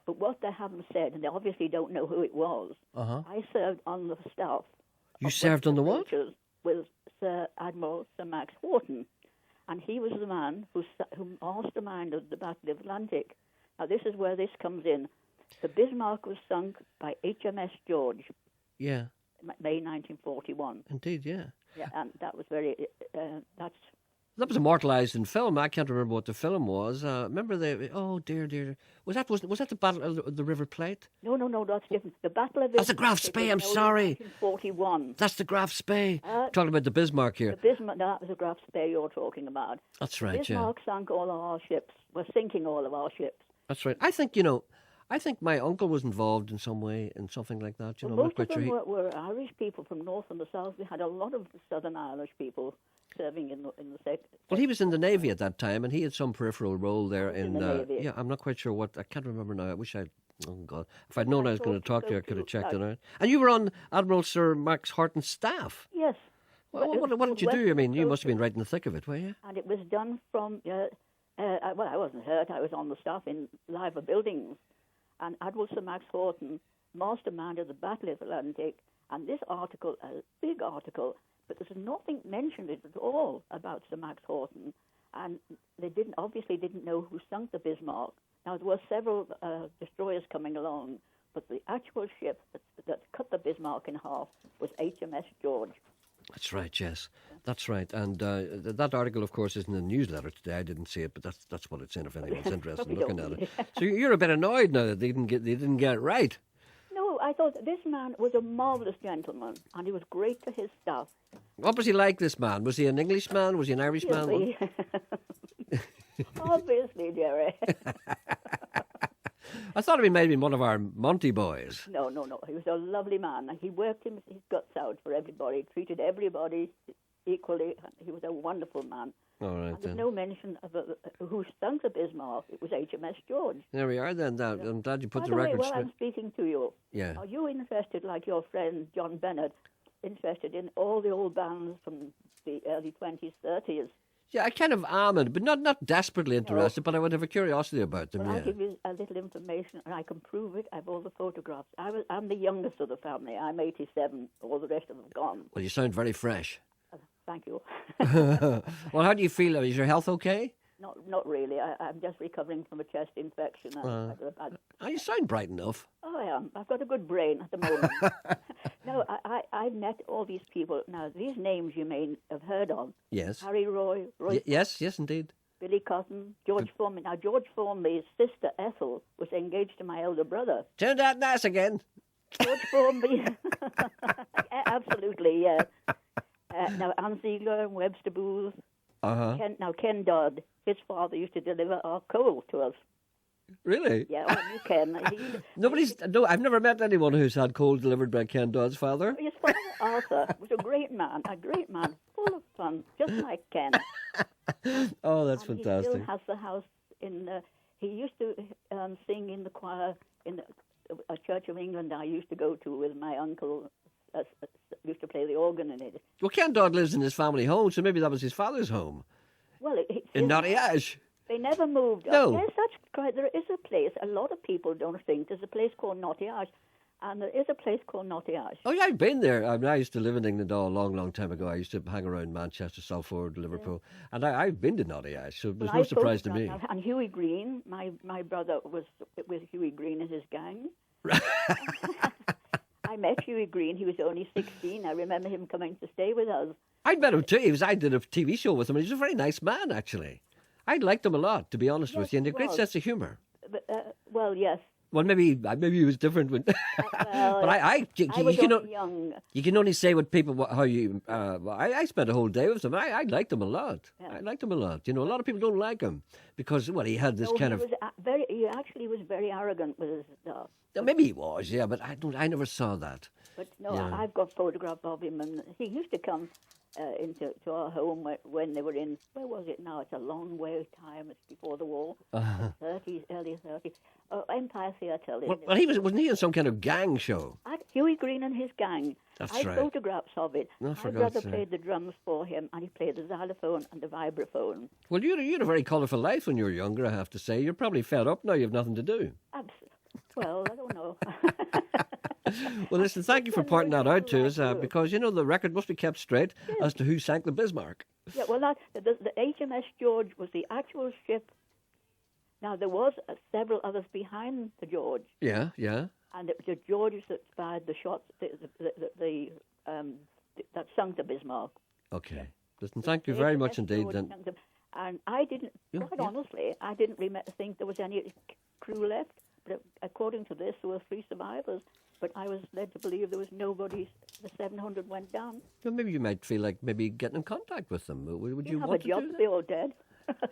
but what they haven't said, and they obviously don't know who it was. I served on the staff. You served on the what? With Sir Admiral Sir Max Horton, and he was the man who masterminded the Battle of the Atlantic. Now, this is where this comes in. The Bismarck was sunk by HMS George. Yeah. May 1941. Indeed, yeah. Yeah, and that was very. That was immortalised in film. I can't remember what the film was. Remember the? Oh dear. Was that the Battle of the River Plate? No, that's different. The Battle of the. That's the Graf Spee. I'm sorry. 1941. That's the Graf Spee. Talking about the Bismarck here. The Bismarck. No, that was the Graf Spee you're talking about. That's right. Bismarck sank all of our ships. We're sinking all of our ships. That's right. I think my uncle was involved in some way in something like that. Well, most of them were Irish people from north and the south. We had a lot of Southern Irish people serving in the sector. Well, he was in the Navy at that time, and he had some peripheral role there in the Navy. Yeah, I'm not quite sure what. I can't remember now. I wish I'd. Oh God! If I'd known I was going to talk to you, I could have checked it out. And you were on Admiral Sir Max Horton's staff. Yes. Well, what did you do? I mean, you must have been right in the thick of it, were you? And it was done from. Well, I wasn't hurt. I was on the staff in live buildings. And Admiral Sir Max Horton masterminded the Battle of the Atlantic. And this article, a big article, but there's nothing mentioned at all about Sir Max Horton. And they obviously didn't know who sunk the Bismarck. Now, there were several destroyers coming along, but the actual ship that cut the Bismarck in half was HMS George. That's right, yes. That's right. And that article, of course, is in the newsletter today. I didn't see it, but that's what it's in if anyone's interested in looking at it. So you're a bit annoyed now that they didn't get it right. No, I thought this man was a marvellous gentleman, and he was great to his staff. What was he like, this man? Was he an Englishman? Was he an Irishman? Obviously, Gerry. I thought he may be one of our Monty boys. No. He was a lovely man. He worked his guts out for everybody, treated everybody equally. He was a wonderful man. All right, and there's then. no mention of who sung the Bismarck. It was HMS George. There we are, then. I'm glad you put By the way, record while straight. I'm speaking to you, Yeah. are you interested, like your friend John Bennett, interested in all the old bands from the early 20s, 30s? Yeah, I kind of am, but not desperately interested, but I would have a curiosity about them, Well, I'll yeah. give you a little information, and I can prove it. I have all the photographs. I'm the youngest of the family. I'm 87. All the rest of them gone. Well, you sound very fresh. Thank you. Well, how do you feel? Is your health okay? Not really. I'm just recovering from a chest infection. You sound bright enough. Oh, I am. I've got a good brain at the moment. No, I met all these people. Now, these names you may have heard of. Yes. Harry Roy. Yes, indeed. Billy Cotton, George Formby. Now, George Formby's sister, Ethel, was engaged to my elder brother. Turn that nice again. George Formby. Absolutely, yeah. Now, Ann Ziegler and Webster Booth. Uh-huh. Ken Dodd, his father used to deliver our coal to us. Really? Yeah, well, you Ken. I've never met anyone who's had coal delivered by Ken Dodd's father. His father, Arthur, was a great man, full of fun, just like Ken. Oh, that's and fantastic. He still has the house in. He used to sing in the choir in a Church of England I used to go to with my uncle. Used to play the organ in it. Well, Ken Dodd lives in his family home, so maybe that was his father's home. Well, it's In Naughty Ash. They never moved. No. Yes, that's correct. There is a place. A lot of people don't think there's a place called Naughty Ash, and there is a place called Naughty Ash. Oh, yeah, I've been there. I used to live in England a long time ago. I used to hang around Manchester, Salford, Liverpool, and I've been to Naughty Ash, so there's no surprise to me. And Huey Green, my brother was with Huey Green and his gang. I met Huey Green. He was only 16. I remember him coming to stay with us. I met him too. I did a TV show with him, and he's a very nice man, actually. I liked him a lot, to be honest with you, and a great sense of humour. Well, yes. Well, maybe he was different when. But I was only young. You can only say what people how you. I spent a whole day with him. I liked him a lot. Yeah. I liked him a lot. You know, a lot of people don't like him because he had this kind of. He actually was very arrogant with his stuff. Maybe he was, yeah, but I never saw that. But no, Yeah. I've got photographs of him, and he used to come into our home when they were in. Where was it now? It's a long way time. It's before the war. 30s, early 30s. Empire Theatre. Well, wasn't he in some kind of gang show? Huey Green and his gang. That's I had right. photographs of it. Oh, My for brother God's sake. played the drums for him, and he played the xylophone and the vibraphone. Well, you had a very colourful life when you were younger, I have to say. You're probably fed up now. You have nothing to do. Well, I don't know. Well, listen, thank you for pointing that out to us, because, the record must be kept straight as to who sank the Bismarck. Yeah, well, the HMS George was the actual ship. Now, there was several others behind the George. Yeah, yeah. And it was the Georges that fired the shots that sunk the Bismarck. Okay. Listen, thank you very much indeed. George Then. sunk them. And I didn't, quite honestly, I didn't think there was any crew left. But according to this, there were 3 survivors. But I was led to believe there was nobody. The 700 went down. Well, maybe you might feel like getting in contact with them. Would you have want a to job? do that? They're all dead.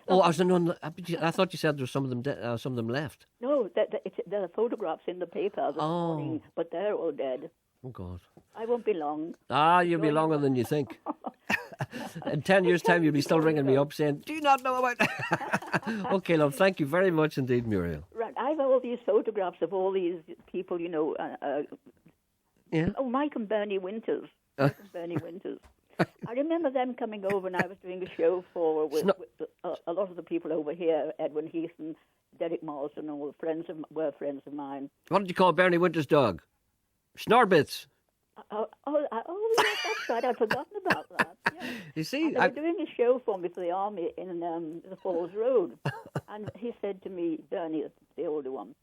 Oh, I thought you said there were some of them left. No, there are photographs in the paper this morning, but they're all dead. Oh, God. I won't be long. You'll be longer than you think. In 10 years' time, you'll be still ringing me up saying, do you not know about that? Okay, love, thank you very much indeed, Muriel. Right, I have all these photographs of all these people, Yeah. Oh, Mike and Bernie Winters. Bernie Winters. I remember them coming over, and I was doing a show with a lot of the people over here, Edwin Heath and Derek Marsden, all were friends of mine. What did you call Bernie Winter's dog? Snorbits. Oh, yes, that's right. I'd forgotten about that. Yeah. You see, they were doing a show for me for the army in the Falls Road, and he said to me, Bernie, the older one,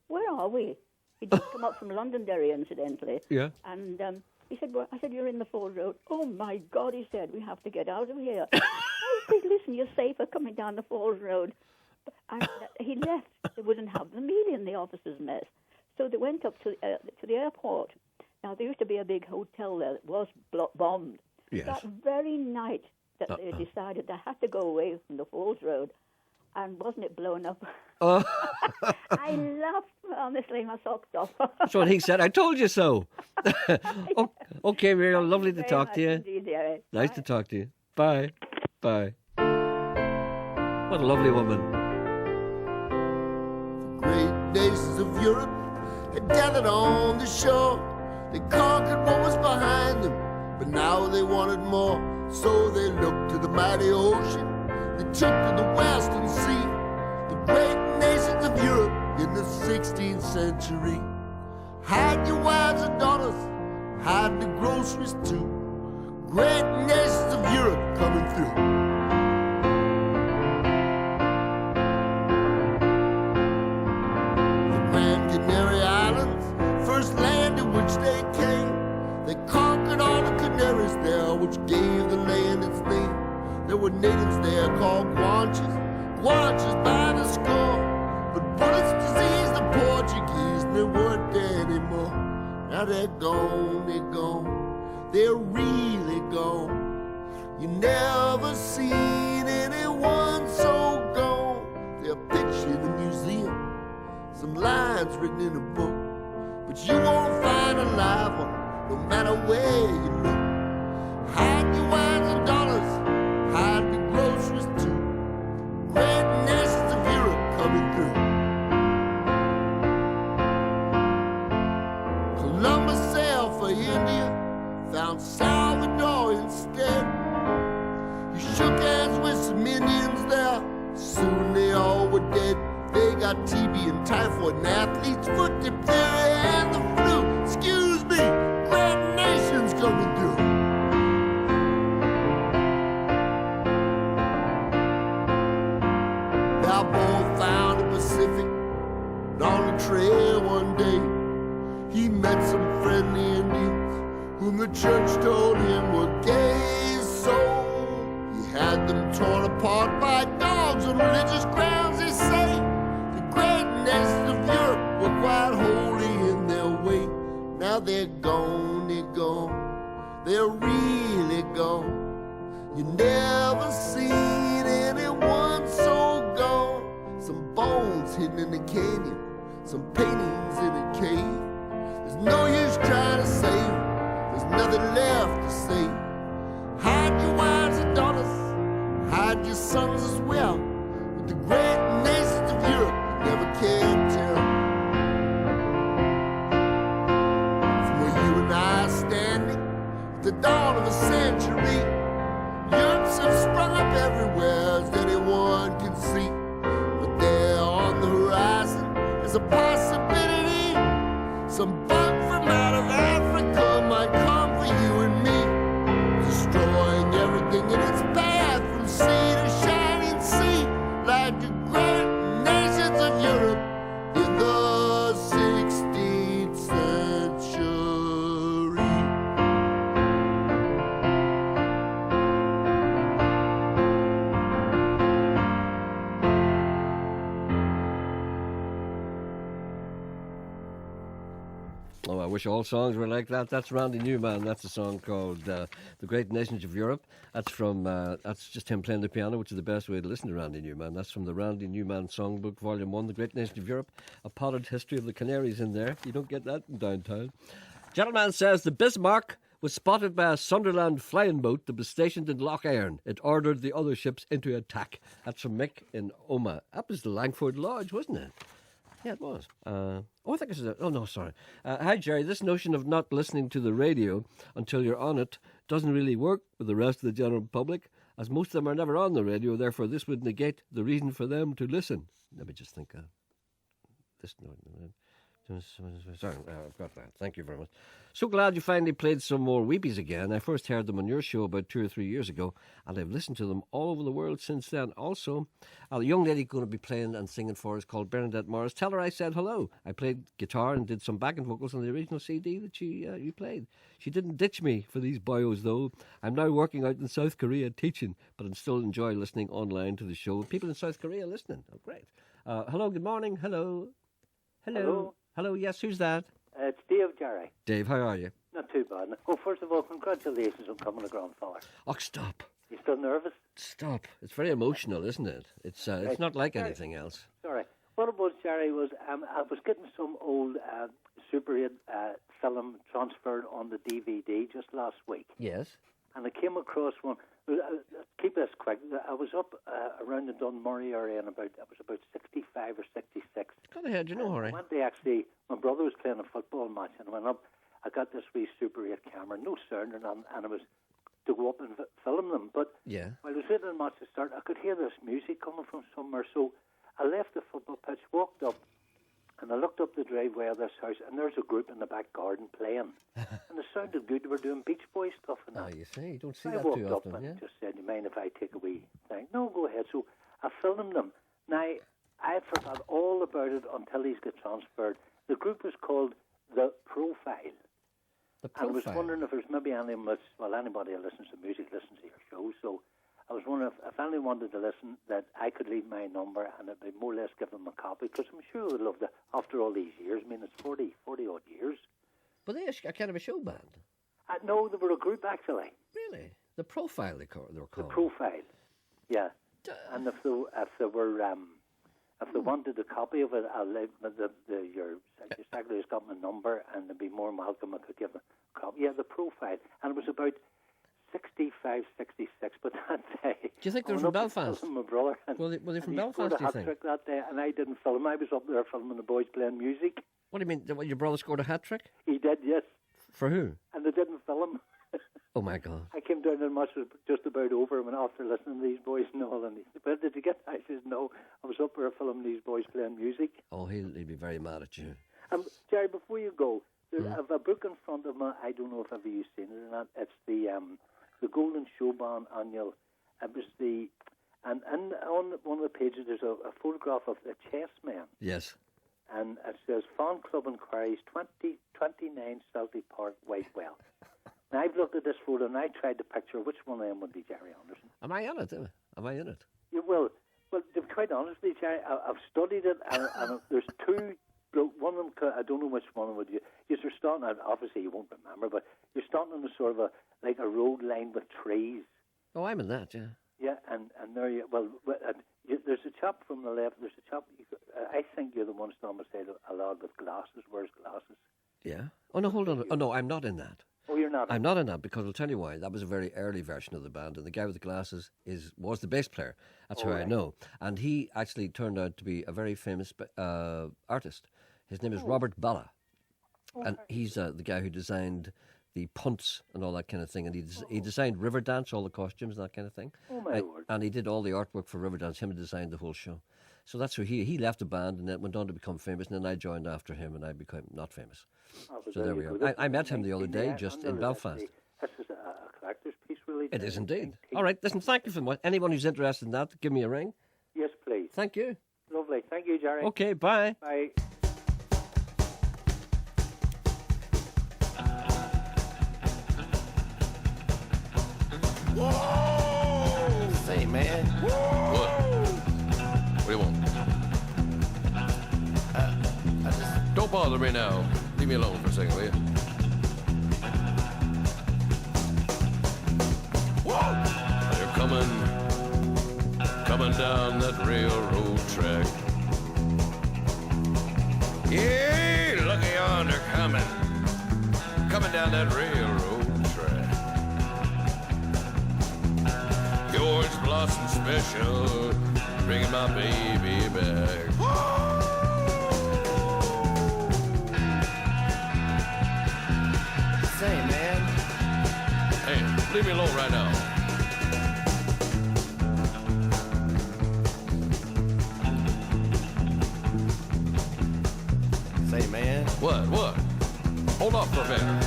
"Where are we?" He'd just come up from Londonderry, incidentally. Yeah. And he said, "Well," I said, "You're in the Falls Road." "Oh my God," he said, "we have to get out of here." I said, "Listen, you're safer coming down the Falls Road." And he left. They wouldn't have the meal in the officers' mess, so they went up to the airport. Now, there used to be a big hotel there that was bombed. Yes. That very night that they decided they had to go away from the Falls Road, and wasn't it blown up? Oh. I laughed, honestly, my socks off. That's what he said. I told you so. Okay, Muriel, lovely to talk to you. Indeed, dearie. Nice to talk to you. Bye. Bye. What a lovely woman. Great nations of Europe had gathered on the shore. They conquered what was behind them, but now they wanted more. So they looked to the mighty ocean. They took to the western sea. The great nations of Europe in the 16th century. Hide your wives and daughters, hide the groceries too. Great nations of Europe coming through. Which gave the land its name. There were natives there called Guanches by the score. But bullets diseased the Portuguese, and they weren't there anymore. Now they're gone, they're really gone. You never seen anyone so gone. They're pictured in a museum, some lines written in a book, but you won't find a live one, no matter where you look. Hide your wives and dollars, hide the groceries too. Great nations of Europe coming through. Columbus sailed for India, found Salvador instead. He shook hands with some Indians there, soon they all were dead. They got TB and typhoid and athlete's foot diphtheria and the flu. Excuse me, great nations coming through. Balboa found the Pacific, and on the trail one day, he met some friendly Indians, whom the church told him were gay. So he had them torn apart by dogs on religious grounds, they say. The great nations of Europe were quite holy in their way. Now they're gone, they're really gone. You never seen anyone so gone. Some bones hidden in the canyon, some paintings in a cave. There's no use trying to save them, there's nothing left to say. Hide your wives and daughters, hide your sons as well. With the great nations of Europe, you never can tell. From where you and I are standing, at the dawn of a century, Europe's have sprung up everywhere, as anyone can see. But there on the horizon is a possibility. Some bug from out of Africa might come for you and me, destroying everything in its path from sea to shining sea, like the great nations of Europe in the 16th century. Oh, I wish all songs were like that. That's Randy Newman. That's a song called The Great Nations of Europe. That's from, that's just him playing the piano, which is the best way to listen to Randy Newman. That's from the Randy Newman Songbook, Volume 1, The Great Nations of Europe. A potted history of the Canaries in there. You don't get that in downtown. Gentleman says the Bismarck was spotted by a Sunderland flying boat that was stationed in Lough Erne. It ordered the other ships into attack. That's from Mick in Omagh. That was the Langford Lodge, wasn't it? Yeah, it was. I think this is oh, no, sorry. Hi, Gerry. This notion of not listening to the radio until you're on it doesn't really work with the rest of the general public, as most of them are never on the radio. Therefore, this would negate the reason for them to listen. Let me just think. This note. Sorry, I've got that. Thank you very much. So glad you finally played some more Weepies again. I first heard them on your show about 2 or 3 years ago, and I've listened to them all over the world since then. Also, a young lady going to be playing and singing for us called Bernadette Morris. Tell her I said hello. I played guitar and did some backing vocals on the original CD that you played. She didn't ditch me for these boyos, though. I'm now working out in South Korea teaching, but I still enjoy listening online to the show. People in South Korea listening. Oh, great. Hello, good morning. Hello. Hello. Hello, yes, who's that? It's Dave, Gerry. Dave, how are you? Not too bad. Oh, first of all, congratulations on becoming a grandfather. Oh, stop. You still nervous? Stop. It's very emotional, isn't it? It's not like anything else. Sorry. What it was, Gerry, was I was getting some old Super 8 film transferred on the DVD just last week. Yes. And I came across one. Keep this quick. I was up around the Dunmurry area, and I was about 65 or 66. Go ahead, you know, Harry. I went to actually, my brother was playing a football match, and I went up. I got this wee Super 8 camera, no sound, and I was to go up and film them. But yeah, while I was waiting for the match to start, I could hear this music coming from somewhere. So I left the football pitch, walked up, and I looked up the driveway of this house, and there's a group in the back garden playing. And it sounded good. They were doing Beach Boy stuff and that. You see, you don't see I that walked too up often, and yeah? just said, "You mind if I take a wee thing?" No, go ahead. So I filmed them. Now, I forgot all about it until these got transferred. The group was called The Profile. The And I was Profile. wondering if there's maybe anybody who listens to music listens to your show. So I was wondering if anyone wanted to listen, that I could leave my number and I'd be more or less give them a copy, because I'm sure they'd love to, after all these years. I mean, it's 40 odd years. But they a kind of a show band. No, they were a group, actually. Really? The Profile, they were The called. Profile, yeah. And if they wanted a copy of it, I'll leave your secretary's got my number, and they'd be more than welcome. I could give them a copy. Yeah, The Profile, and it was about 65, 66, but that day. Do you think they were I from went up to Belfast? film my brother. Were they from and he Belfast, scored do a you hat think? trick that day, and I didn't film. I was up there filming the boys playing music. What do you mean? Your brother scored a hat trick? He did, yes. For who? And they didn't film. Oh my God. I came down and the match was just about over, and went after listening to these boys and all. And he said, "Well, did you get?" I says, "No, I was up there filming these boys playing music." Oh, he'll be very mad at you. Jerry, before you go, I have a book in front of me. I don't know if ever you've seen it or not. It's the Golden Showband Annual. It was and on one of the pages there's a photograph of the chessmen. Yes. And it says Fan Club Inquiries 29 Celtic Park, Whitewell. Now I've looked at this photo and I tried to picture which one of them would be Gerry Anderson. Am I in it? Am I in it? Yeah, well, to be quite honestly, Gerry, I've studied it, and there's two. One of them, I don't know which one would you. You're starting. Obviously, you won't remember, but you're starting on a sort of like a road lined with trees. Oh, I'm in that, yeah. Yeah, and there you. Well, there's a chap from the left. There's a chap. I think you're the one standing beside a lad with glasses. Wears glasses. Yeah. Oh no, hold on. Oh no, I'm not in that. Oh, you're not. I'm not in that, because I'll tell you why. That was a very early version of the band, and the guy with the glasses was the bass player. That's how I know. And he actually turned out to be a very famous artist. His name is Robert Balla, and he's the guy who designed the punts and all that kind of thing. And he designed Riverdance, all the costumes and that kind of thing. Oh my word! And he did all the artwork for Riverdance. Him designed the whole show. So that's who he left the band and then went on to become famous. And then I joined after him, and I became not famous. So there we are. I met him the other day just in Belfast. This is a collector's piece, really. It is indeed. All right, listen, thank you for much. Anyone who's interested in that, give me a ring. Yes, please. Thank you. Lovely. Thank you, Gerry. Okay, bye. Bye. Whoa! Say, man. What? What do you want? Don't bother me now. Leave me alone for a second, will you? Whoa! They're coming down that railroad track. Yeah, look yonder coming down that railroad track. The orange blossom special, bringing my baby back. Say, man. Hey, leave me alone right now. Say, man. What? Hold off for a minute.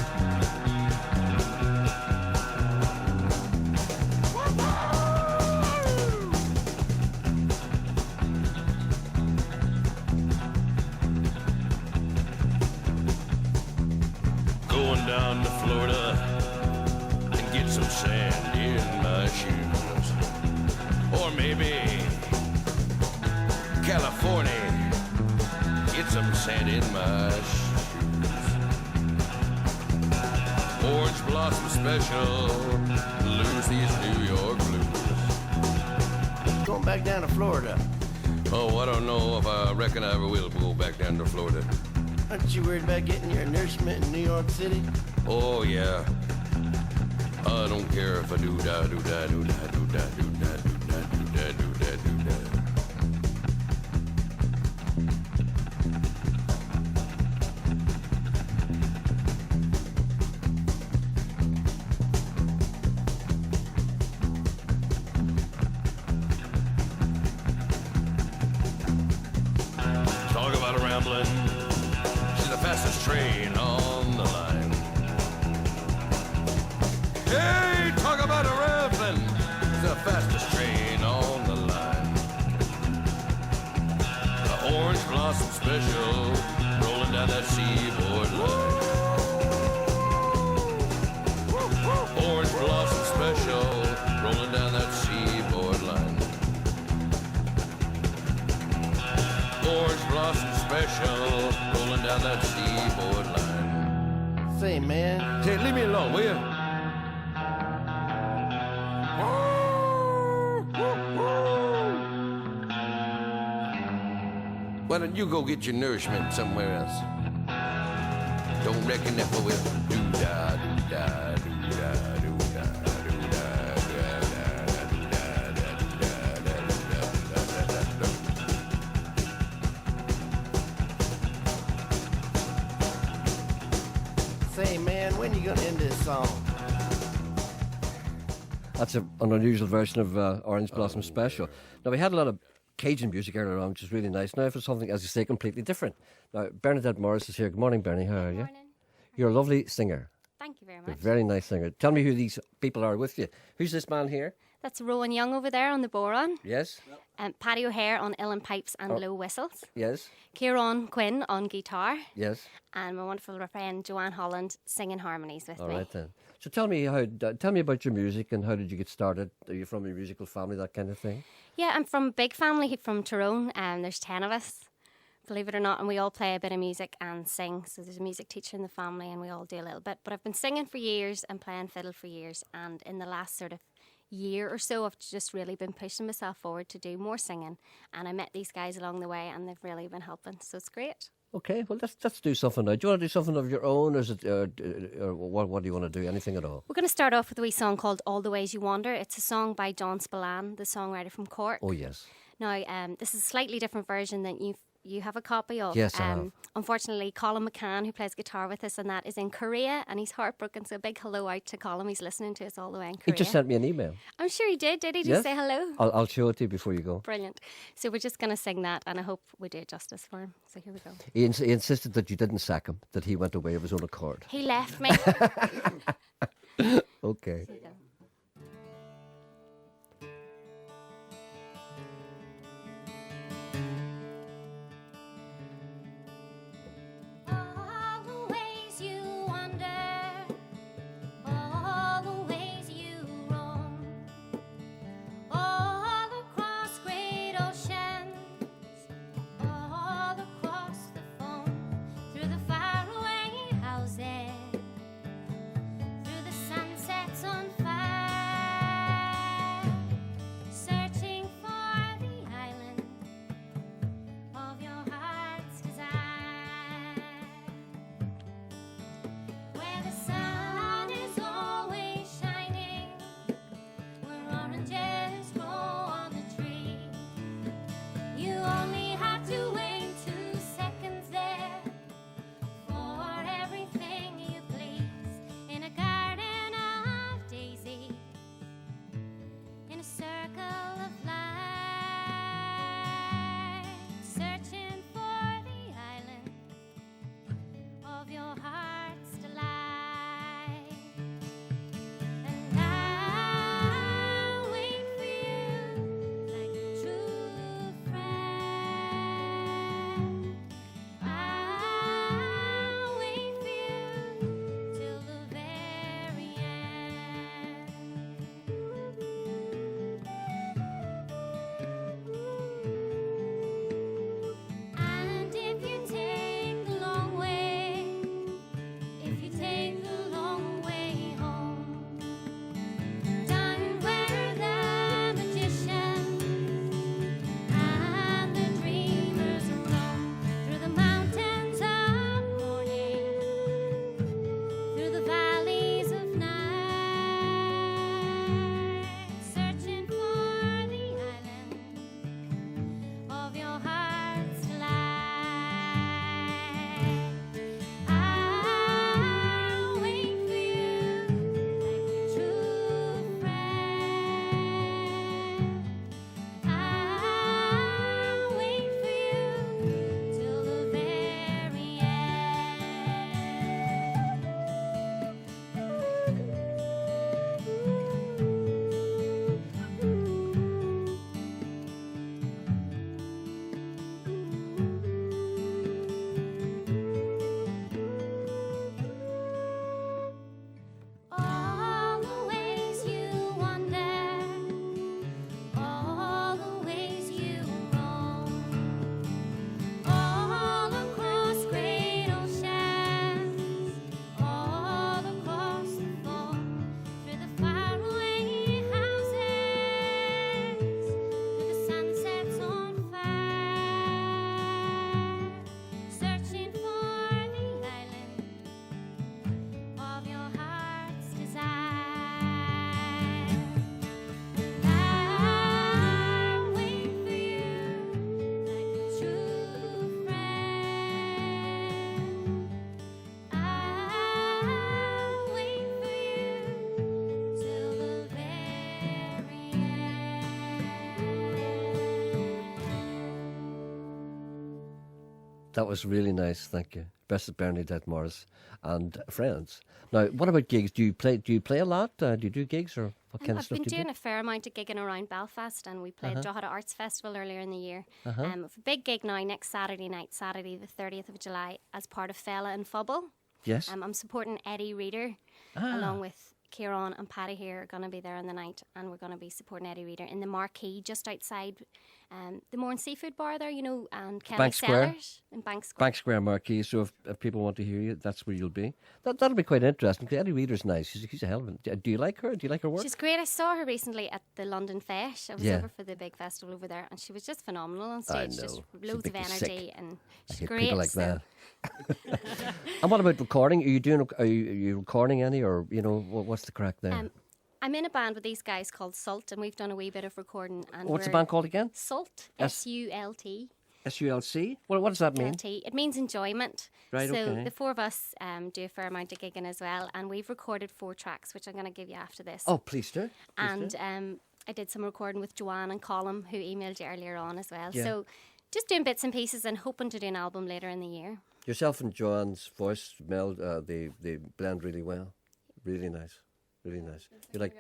Going down to Florida and get some sand in my shoes. Or maybe California, get some sand in my shoes. Orange Orange Blossom Special. Lose these New York blues. Going back down to Florida. Oh, I don't know if I reckon I ever will go back down to Florida. Aren't you worried about getting your nourishment in New York City? Oh, yeah. I don't care if I do da do da do da do da do da do da do da do da do da. Talk about a rambling. She's the fastest train on the line. Hey, talk about a rambling. She's the fastest train on the line. The Orange Blossom Special rolling down that seaboard line. Orange Blossom Special rolling down that seaboard line. Orange Blossom Special rolling down that seaboard line. Say, man. Say, leave me alone, will you? Why don't you go get your nourishment somewhere else? Don't reckon if I will. Do-da, do-da, do-da, do-da, do-da, Say, man, when you gonna end this song? That's an unusual version of Orange Blossom Special. Now, we had a lot of Cajun music earlier on, which is really nice. Now for something, as you say, completely different. Now, Bernadette Morris is here. Good morning, Bernie. How are you? Morning. You're a lovely singer. Thank you very You're a much. very nice singer. Tell me who these people are with you. Who's this man here? That's Rowan Young over there on the boron. Yes? Paddy O'Hare on uilleann pipes and Oh. low whistles. Yes? Kieran Quinn on guitar. Yes? And my wonderful friend Joanne Holland singing harmonies with All me. right then. So tell me tell me about your music and how did you get started? Are you from a musical family, that kind of thing? Yeah, I'm from a big family from Tyrone, and there's 10 of us, believe it or not, and we all play a bit of music and sing. So there's a music teacher in the family, and we all do a little bit. But I've been singing for years and playing fiddle for years, and in the last sort of year or so, I've just really been pushing myself forward to do more singing. And I met these guys along the way, and they've really been helping. So it's great. Okay, well let's do something now. Do you want to do something of your own, or is it, or what do you want to do? Anything at all? We're going to start off with a wee song called All the Ways You Wander. It's a song by John Spillane, the songwriter from Cork. Oh yes. Now, this is a slightly different version than you have a copy of. Yes, I have. Unfortunately, Colin McCann, who plays guitar with us, and that is in Korea, and he's heartbroken. So a big hello out to Colin. He's listening to us all the way in Korea. He just sent me an email. I'm sure he did. Did he? Did Yes? he say hello? I'll show it to you before you go. Brilliant. So we're just going to sing that, and I hope we do justice for him. So here we go. He insisted that you didn't sack him, that he went away of his own accord. He left me. Okay. Here we go. All the ways you wander, all the ways you roam, all across great oceans, all across the foam, through the faraway houses, through the sunsets on fire. That was really nice, thank you. Best of Bernadette Morris and friends. Now, what about gigs? Do you play a lot? Do you do gigs, or what kind of I've stuff been do you doing do? a fair amount of gigging around Belfast, and we played Drogheda Arts Festival earlier in the year. Uh-huh. With a big gig now next Saturday night, Saturday the 30th of July, as part of Fella and Fubble. Yes. I'm supporting Eddie Reader, along with Kieran and Paddy here are going to be there on the night, and we're going to be supporting Eddie Reader in the marquee just outside the Mourne Seafood Bar there, you know, and Kelly Bank Square. Cellars in Bank Square. Bank Square Marquee, so if people want to hear you, that's where you'll be. That'll be quite interesting, because Eddie Reader's nice. He's a hell of a... Do you like her? Do you like her work? She's great. I saw her recently at the London Fest. I was Yeah. over for the big festival over there, and she was just phenomenal on I stage. Just know. loads She'd of make you energy, sick. and I she's hate great. people like so. that. And what about recording? Are you recording any, or what's the crack there? I'm in a band with these guys called Sult, and we've done a wee bit of recording. And What's the we're- band called again? Sult, S- SULT. SULC. What does that mean? LT. It means enjoyment. Right, so okay. the four of us do a fair amount of gigging as well, and we've recorded 4 tracks, which I'm going to give you after this. Oh, please do. And I did some recording with Joanne and Colm, who emailed you earlier on as well. Yeah. So just doing bits and pieces and hoping to do an album later in the year. Yourself and Joanne's voice meld. They blend really well. Really nice. Really nice. You like?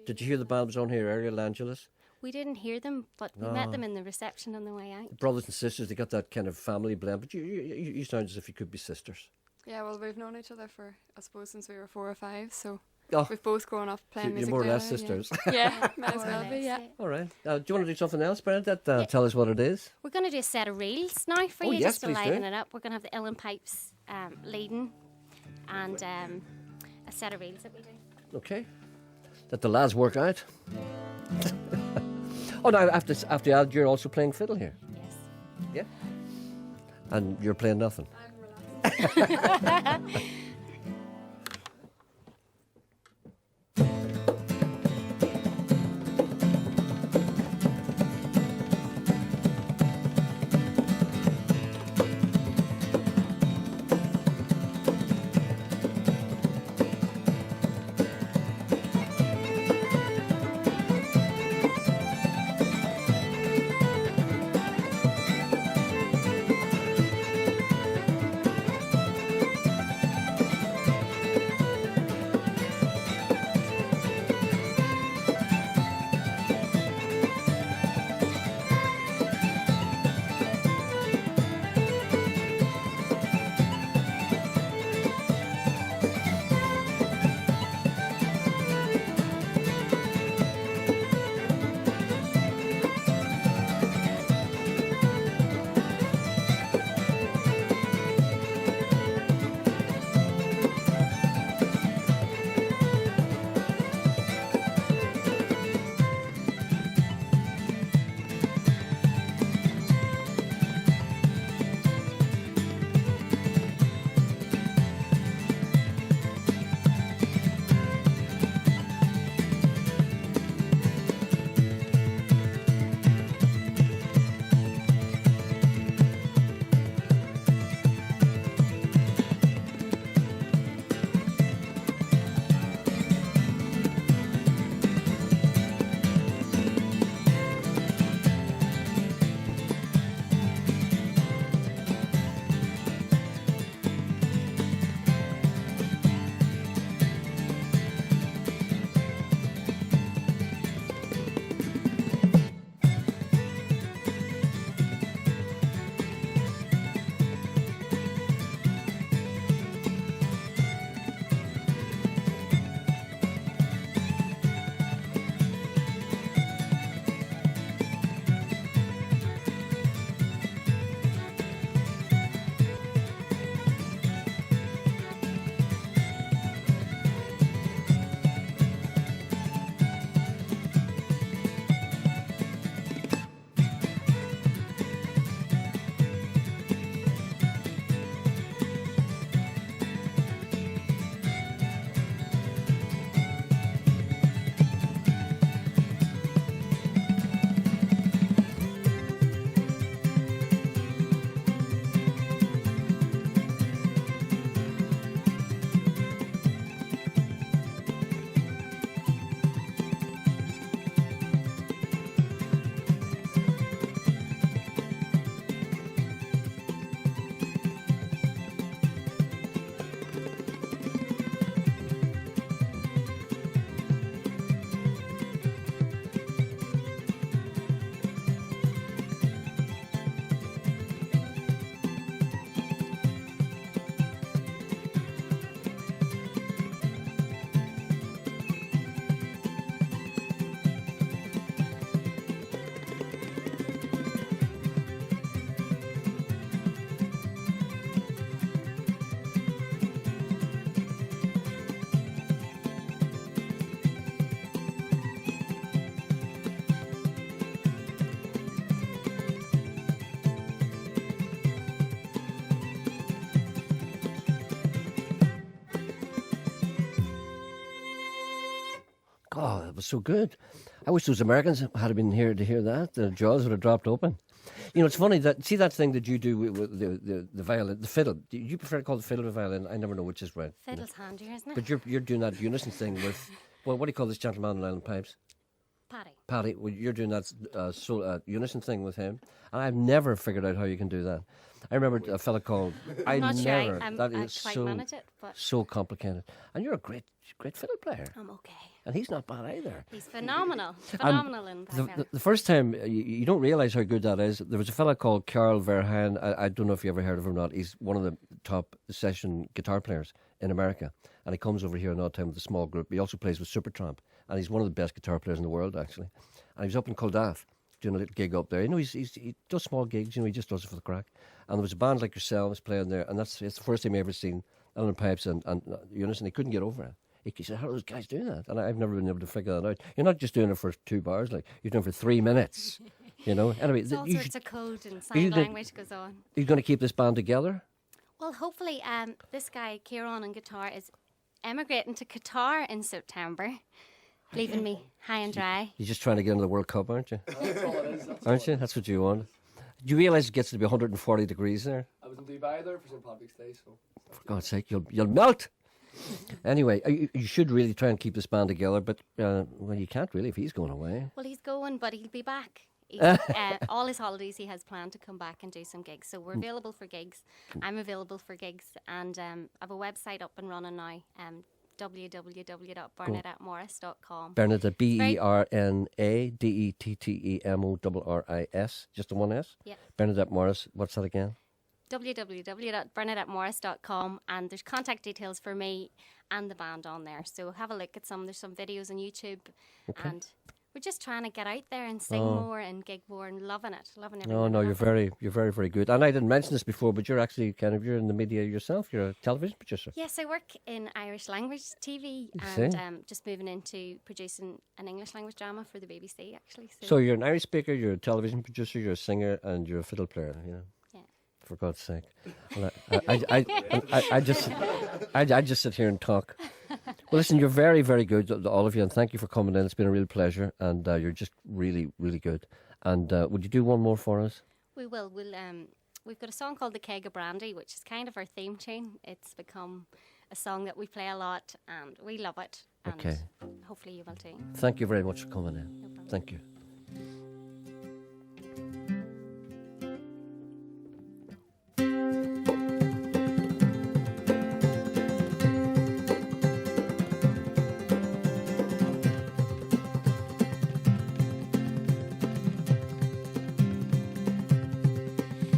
Did you hear the band was on here earlier, Langelis? We didn't hear them, but we met them in the reception on the way out. Brothers and sisters, they got that kind of family blend. But you sound as if you could be sisters. Yeah, well, we've known each other for, I suppose, since we were 4 or 5, so Oh. we've both grown up playing You're music more or less together, sisters. Yeah, might as well be, yeah. All right. Do you want to do something else, Bernadette? Tell us what it is. We're going to do a set of reels now for Oh, you, yes, just to please do. liven it up. We're going to have the Ellen Pipes leading, and a set of reels that we do. Okay. That the lads work out. Oh, now after that, you're also playing fiddle here. Yes. Yeah. And you're playing nothing. was so good. I wish those Americans had been here to hear that. The jaws would have dropped open. You know, it's funny that see that thing that you do with the violin, the fiddle. Do you prefer to call it fiddle or violin? I never know which is right. Fiddle's handier, isn't it? But you're doing that unison thing with, well, what do you call this gentleman on Island Pipes? Paddy. Well, you're doing that unison thing with him, and I've never figured out how you can do that. I remember a fella called. I'm not never. sure. That I is quite so manage it, but so complicated, and you're a great fiddle player. I'm okay. And he's not bad either. He's phenomenal. And Phenomenal in that. the first time, you don't realise how good that is. There was a fella called Carl Verheyen. I don't know if you ever heard of him or not. He's one of the top session guitar players in America. And he comes over here in odd time with a small group. He also plays with Supertramp. And he's one of the best guitar players in the world, actually. And he was up in Culdaff doing a little gig up there. You know, he does small gigs. You know, he just does it for the crack. And there was a band like yourselves playing there. And it's the first time I ever seen Alan Pipes and Unison. He couldn't get over it. He said, how are those guys doing that? And I've never been able to figure that out. You're not just doing it for 2 bars, like you're doing it for 3 minutes. You know. Anyway, There's all sorts of code and sign language goes on. Are you going to keep this band together? Well, hopefully, this guy Kieran on guitar is emigrating to Qatar in September, leaving me high and dry. You're just trying to get into the World Cup, aren't you? That's all it is. Aren't you? That's what you want. Do you realise it gets to be 140 degrees there? I was in Dubai there for St. Patrick's Day, so. For God's sake, you'll melt. Anyway, you should really try and keep this band together, but well, you can't really if he's going away. Well, he's going, but he'll be back. All his holidays, he has planned to come back and do some gigs. So we're available for gigs. I'm available for gigs, and I have a website up and running now. www.bernadettemorris.com. Bernadette, BERNADETTEMORRIS, just the one S? Yeah. Bernadette Morris, what's that again? www.bernadettemorris.com, and there's contact details for me and the band on there. So have a look at there's some videos on YouTube, and we're just trying to get out there and sing more and gig more and loving it, loving every minute No, of you're it. very, very good. And I didn't mention this before, but you're actually you're in the media yourself. You're a television producer. Yes, I work in Irish language TV see. and just moving into producing an English language drama for the BBC, actually. So you're an Irish speaker, you're a television producer, you're a singer, and you're a fiddle player. You know. Yeah. For God's sake, well, I just sit here and talk. Well, listen, you're very, very good, all of you, and thank you for coming in. It's been a real pleasure, and you're just really, really good. And would you do one more for us? We will. We've got a song called The Keg of Brandy, which is kind of our theme tune. It's become a song that we play a lot, and we love it. And Okay. hopefully you will too. Thank you very much for coming in. No problem. Thank you.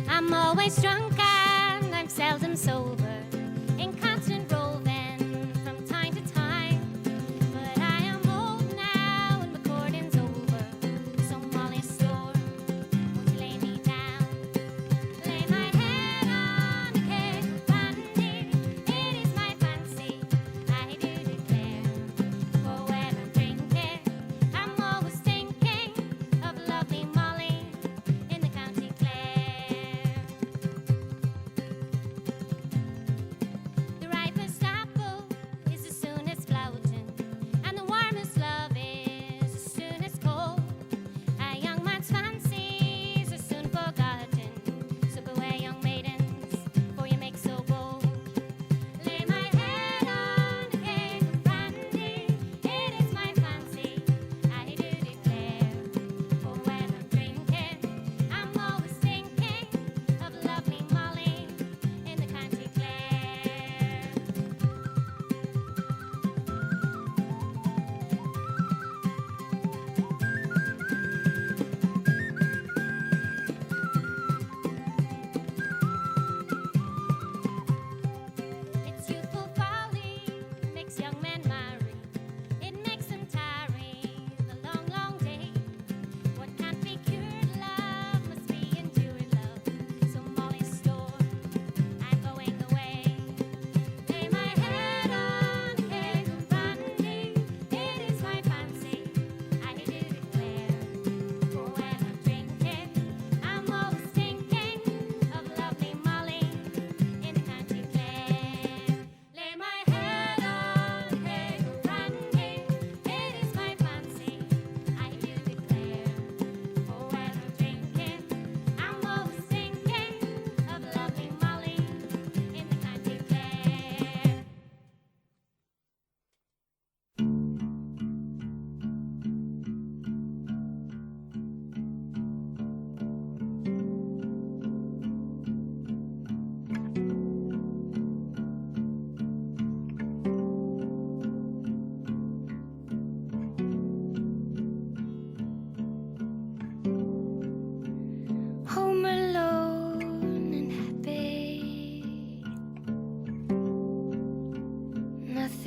I'm always drunk and I'm seldom sober, in constant roving from time to time. But I am old now and recording's over, so Molly store, won't you lay me down? Lay my head on a keg of brandy, it is my fancy, I do declare. For when I'm drinking, I'm always thinking of lovely Molly in the County Clare.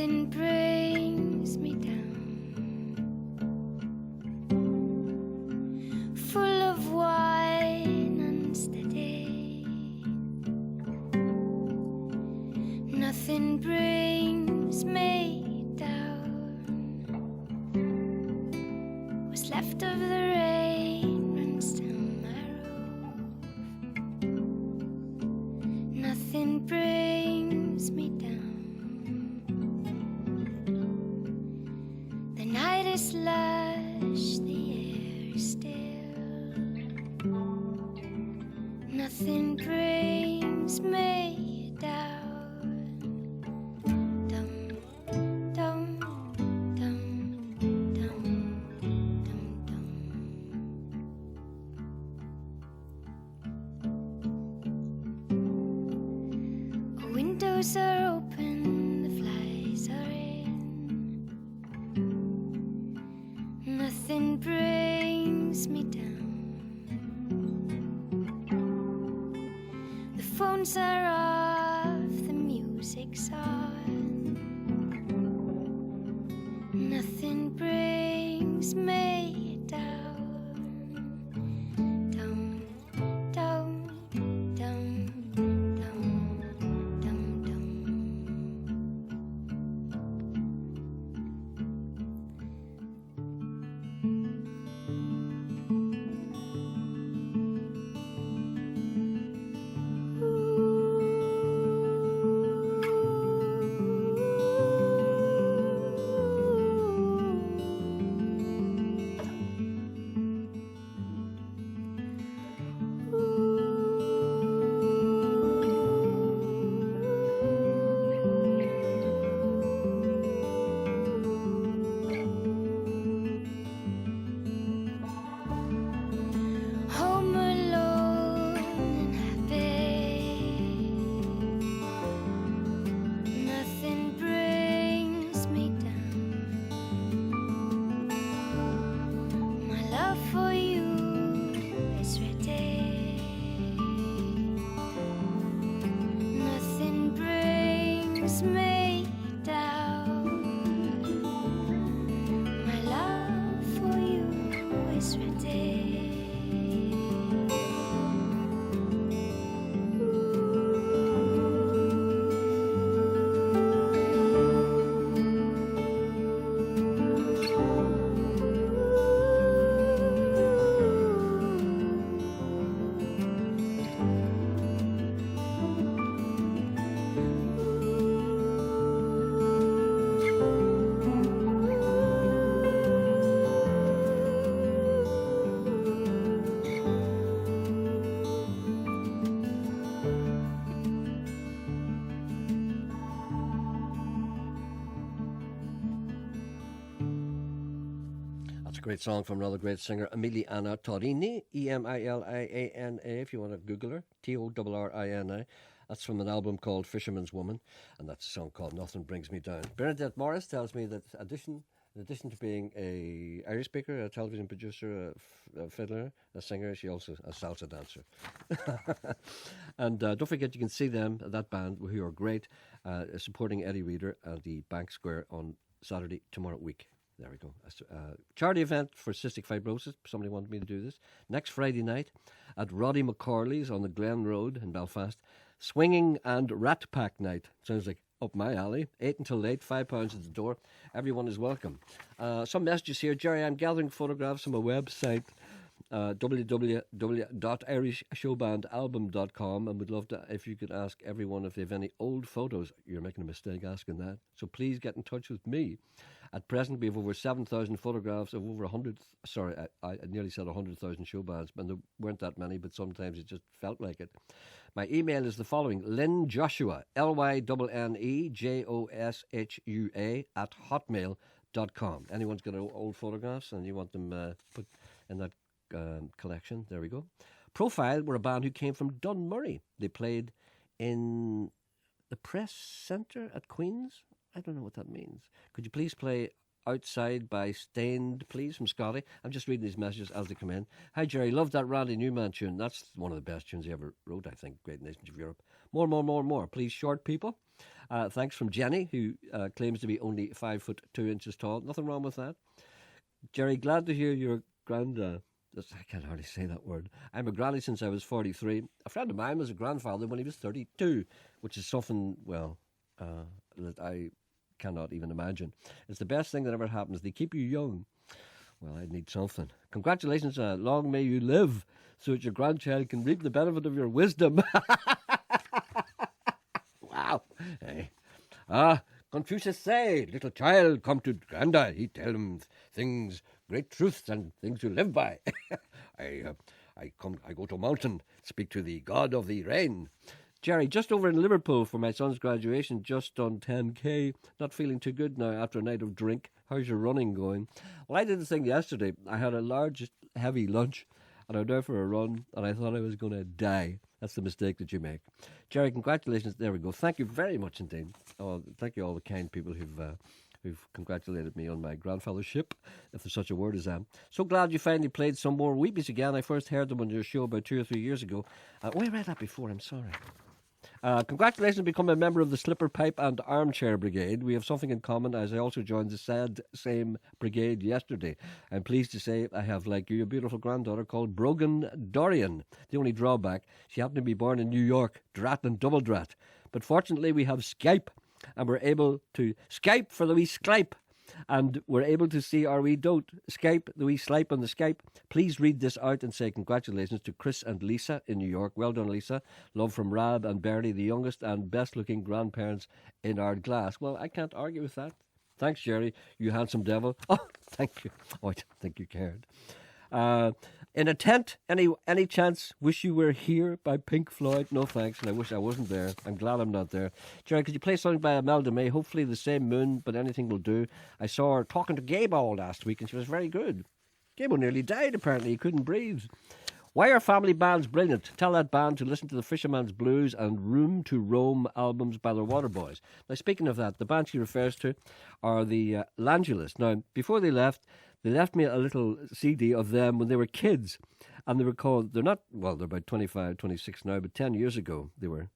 Nothing brings me down. Full of wine and steady. Nothing brings me down. What's left of the rain runs down my roof. Nothing brings me down. The night is lush, the air is still. Nothing brings me down. Dum, dum, dum, dum, dum, dum. Windows are open, the flies are in. Nothing brings me down. The phones are off, the music's on. Nothing brings me down. Dum, dum, dum, dum, dum, dum. Home alone and happy. Nothing brings me down. My love for you is ready. Nothing brings me down. My love for you is ready. That's a great song from another great singer, Emiliana Torini, Emiliana, if you want to Google her, Torrini. That's from an album called Fisherman's Woman, and that's a song called Nothing Brings Me Down. Bernadette Morris tells me that in addition to being a Irish speaker, a television producer, a fiddler, a singer, she also a salsa dancer. And don't forget, you can see them, that band, who are great, supporting Eddie Reader at the Bank Square on Saturday tomorrow week. There we go. Charity event for cystic fibrosis. Somebody wanted me to do this. Next Friday night at Roddy McCorley's on the Glen Road in Belfast. Swinging and Rat Pack night. Sounds like up my alley. 8 until 8, £5 at the door. Everyone is welcome. Some messages here. Gerry, I'm gathering photographs from a website, www.irishshowbandalbum.com, and would love to, if you could ask everyone if they have any old photos. You're making a mistake asking that. So please get in touch with me. At present, we have over 7,000 photographs of over 100. Sorry, I nearly said 100,000 show bands, but there weren't that many, but sometimes it just felt like it. My email is the following: Lynn Joshua, LYNNEJOSHUA @hotmail.com. Anyone's got old photographs and you want them put in that collection, there we go. Profile were a band who came from Dunmurray. They played in the Press Centre at Queen's. I don't know what that means. Could you please play Outside by Stained, please, from Scotty? I'm just reading these messages as they come in. Hi, Gerry. Love that Randy Newman tune. That's one of the best tunes he ever wrote, I think. Great Nations of Europe. More. Please, short people. Thanks from Jenny, who claims to be only 5'2" tall. Nothing wrong with that. Gerry, glad to hear your granddad. I can't hardly say that word. I'm a granny since I was 43. A friend of mine was a grandfather when he was 32, which is something, well, that I cannot even imagine. It's the best thing that ever happens. They keep you young. Well, I need something. Congratulations, long may you live, so that your grandchild can reap the benefit of your wisdom. Wow. Hey. Confucius say, little child, come to grandad. He tell him things, great truths and things to live by. I go to mountain, speak to the god of the rain. Gerry, just over in Liverpool for my son's graduation, just on 10k. Not feeling too good now after a night of drink. How's your running going? Well, I did the thing yesterday. I had a large, heavy lunch, and I went out for a run, and I thought I was going to die. That's the mistake that you make. Gerry, congratulations. There we go. Thank you very much indeed. Oh, thank you all the kind people who've congratulated me on my grandfathership, if there's such a word as that. So glad you finally played some more Weebies again. I first heard them on your show about 2 or 3 years ago. I read that before, I'm sorry. Congratulations on becoming a member of the Slipper Pipe and Armchair Brigade. We have something in common, as I also joined the same brigade yesterday. I'm pleased to say I have, like you, a beautiful granddaughter called Brogan Dorian. The only drawback, she happened to be born in New York, drat and double drat. But fortunately we have Skype, and we're able to Skype for the wee Skype. And we're able to see our wee dote Skype, the wee slipe on the Skype. Please read this out and say congratulations to Chris and Lisa in New York. Well done, Lisa. Love from Rab and Bernie, the youngest and best-looking grandparents in Ardglass. Well, I can't argue with that. Thanks, Gerry, you handsome devil. Oh, thank you. Oh, I didn't think you cared. In a Tent, any chance? Wish You Were Here by Pink Floyd? No thanks, and I wish I wasn't there. I'm glad I'm not there. Gerry, could you play something by Imelda May? Hopefully The Same Moon, but anything will do. I saw her talking to Gable last week, and she was very good. Gable nearly died, apparently. He couldn't breathe. Why are family bands brilliant? Tell that band to listen to the Fisherman's Blues and Room to Roam albums by the Waterboys. Now, speaking of that, the band she refers to are the Langulas. Now, before they left me a little CD of them when they were kids. And they were called, they're about 25, 26 now, but 10 years ago they were,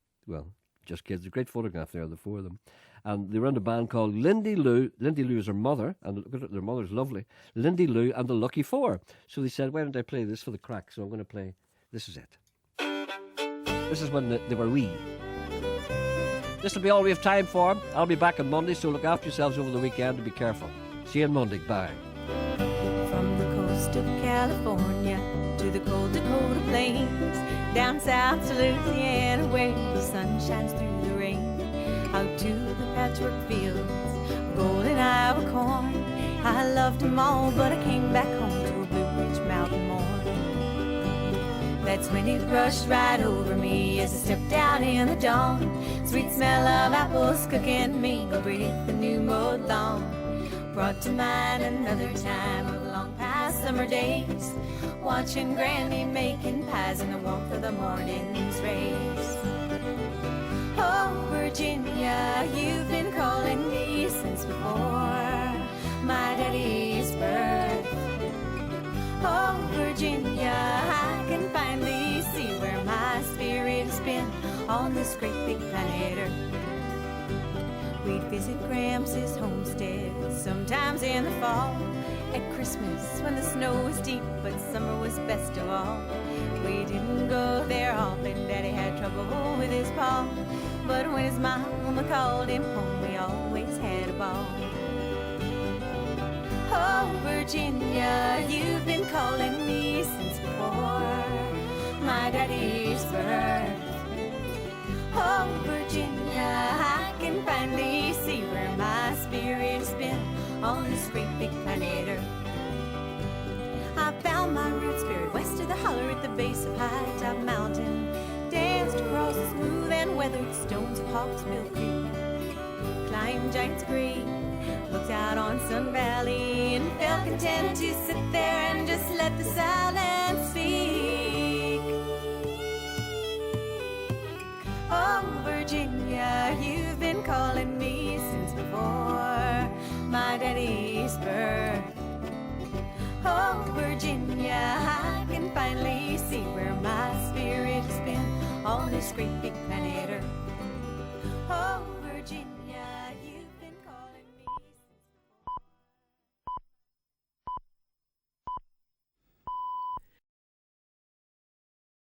just kids. A great photograph there, the four of them. And they were in a band called Lindy Lou. Lindy Lou is her mother, and look at their mother's lovely. Lindy Lou and the Lucky Four. So they said, why don't I play this for the crack? So I'm going to play, this is it. This is when they were wee. This will be all we have time for. I'll be back on Monday, so look after yourselves over the weekend and be careful. See you on Monday. Bye. From the coast of California to the cold Dakota plains, down south to Louisiana where the sun shines through the rain, out to the patchwork fields of golden Iowa corn. I loved them all, but I came back home to a Blue Ridge mountain morn. That's when it rushed right over me as I stepped out in the dawn. Sweet smell of apples cooking, mingled with the new mowed lawn, brought to mind another time of long past summer days, watching Granny making pies in the warmth of the morning's rays. Oh, Virginia, you've been calling me since before my daddy's birth. Oh, Virginia, I can finally see where my spirit has been on this great big planet Earth. We'd visit Gramps' homestead sometimes in the fall, at Christmas when the snow was deep, but summer was best of all. We didn't go there often, Daddy had trouble with his paw, but when his mama called him home, we always had a ball. Oh, Virginia, you've been calling me since before my daddy's birth. Oh, Virginia, I can finally see where my spirit's been on this great big planet Earth. I found my roots buried west of the holler at the base of High Top Mountain, danced across the smooth and weathered stones of Hawksbill Creek, climbed Giant's Grave, looked out on Sun Valley, and felt content to sit there and just let the silence speak. Oh, Virginia, you've been calling me since before my daddy's birth. Oh, Virginia, I can finally see where my spirit has been on this great big planet Earth.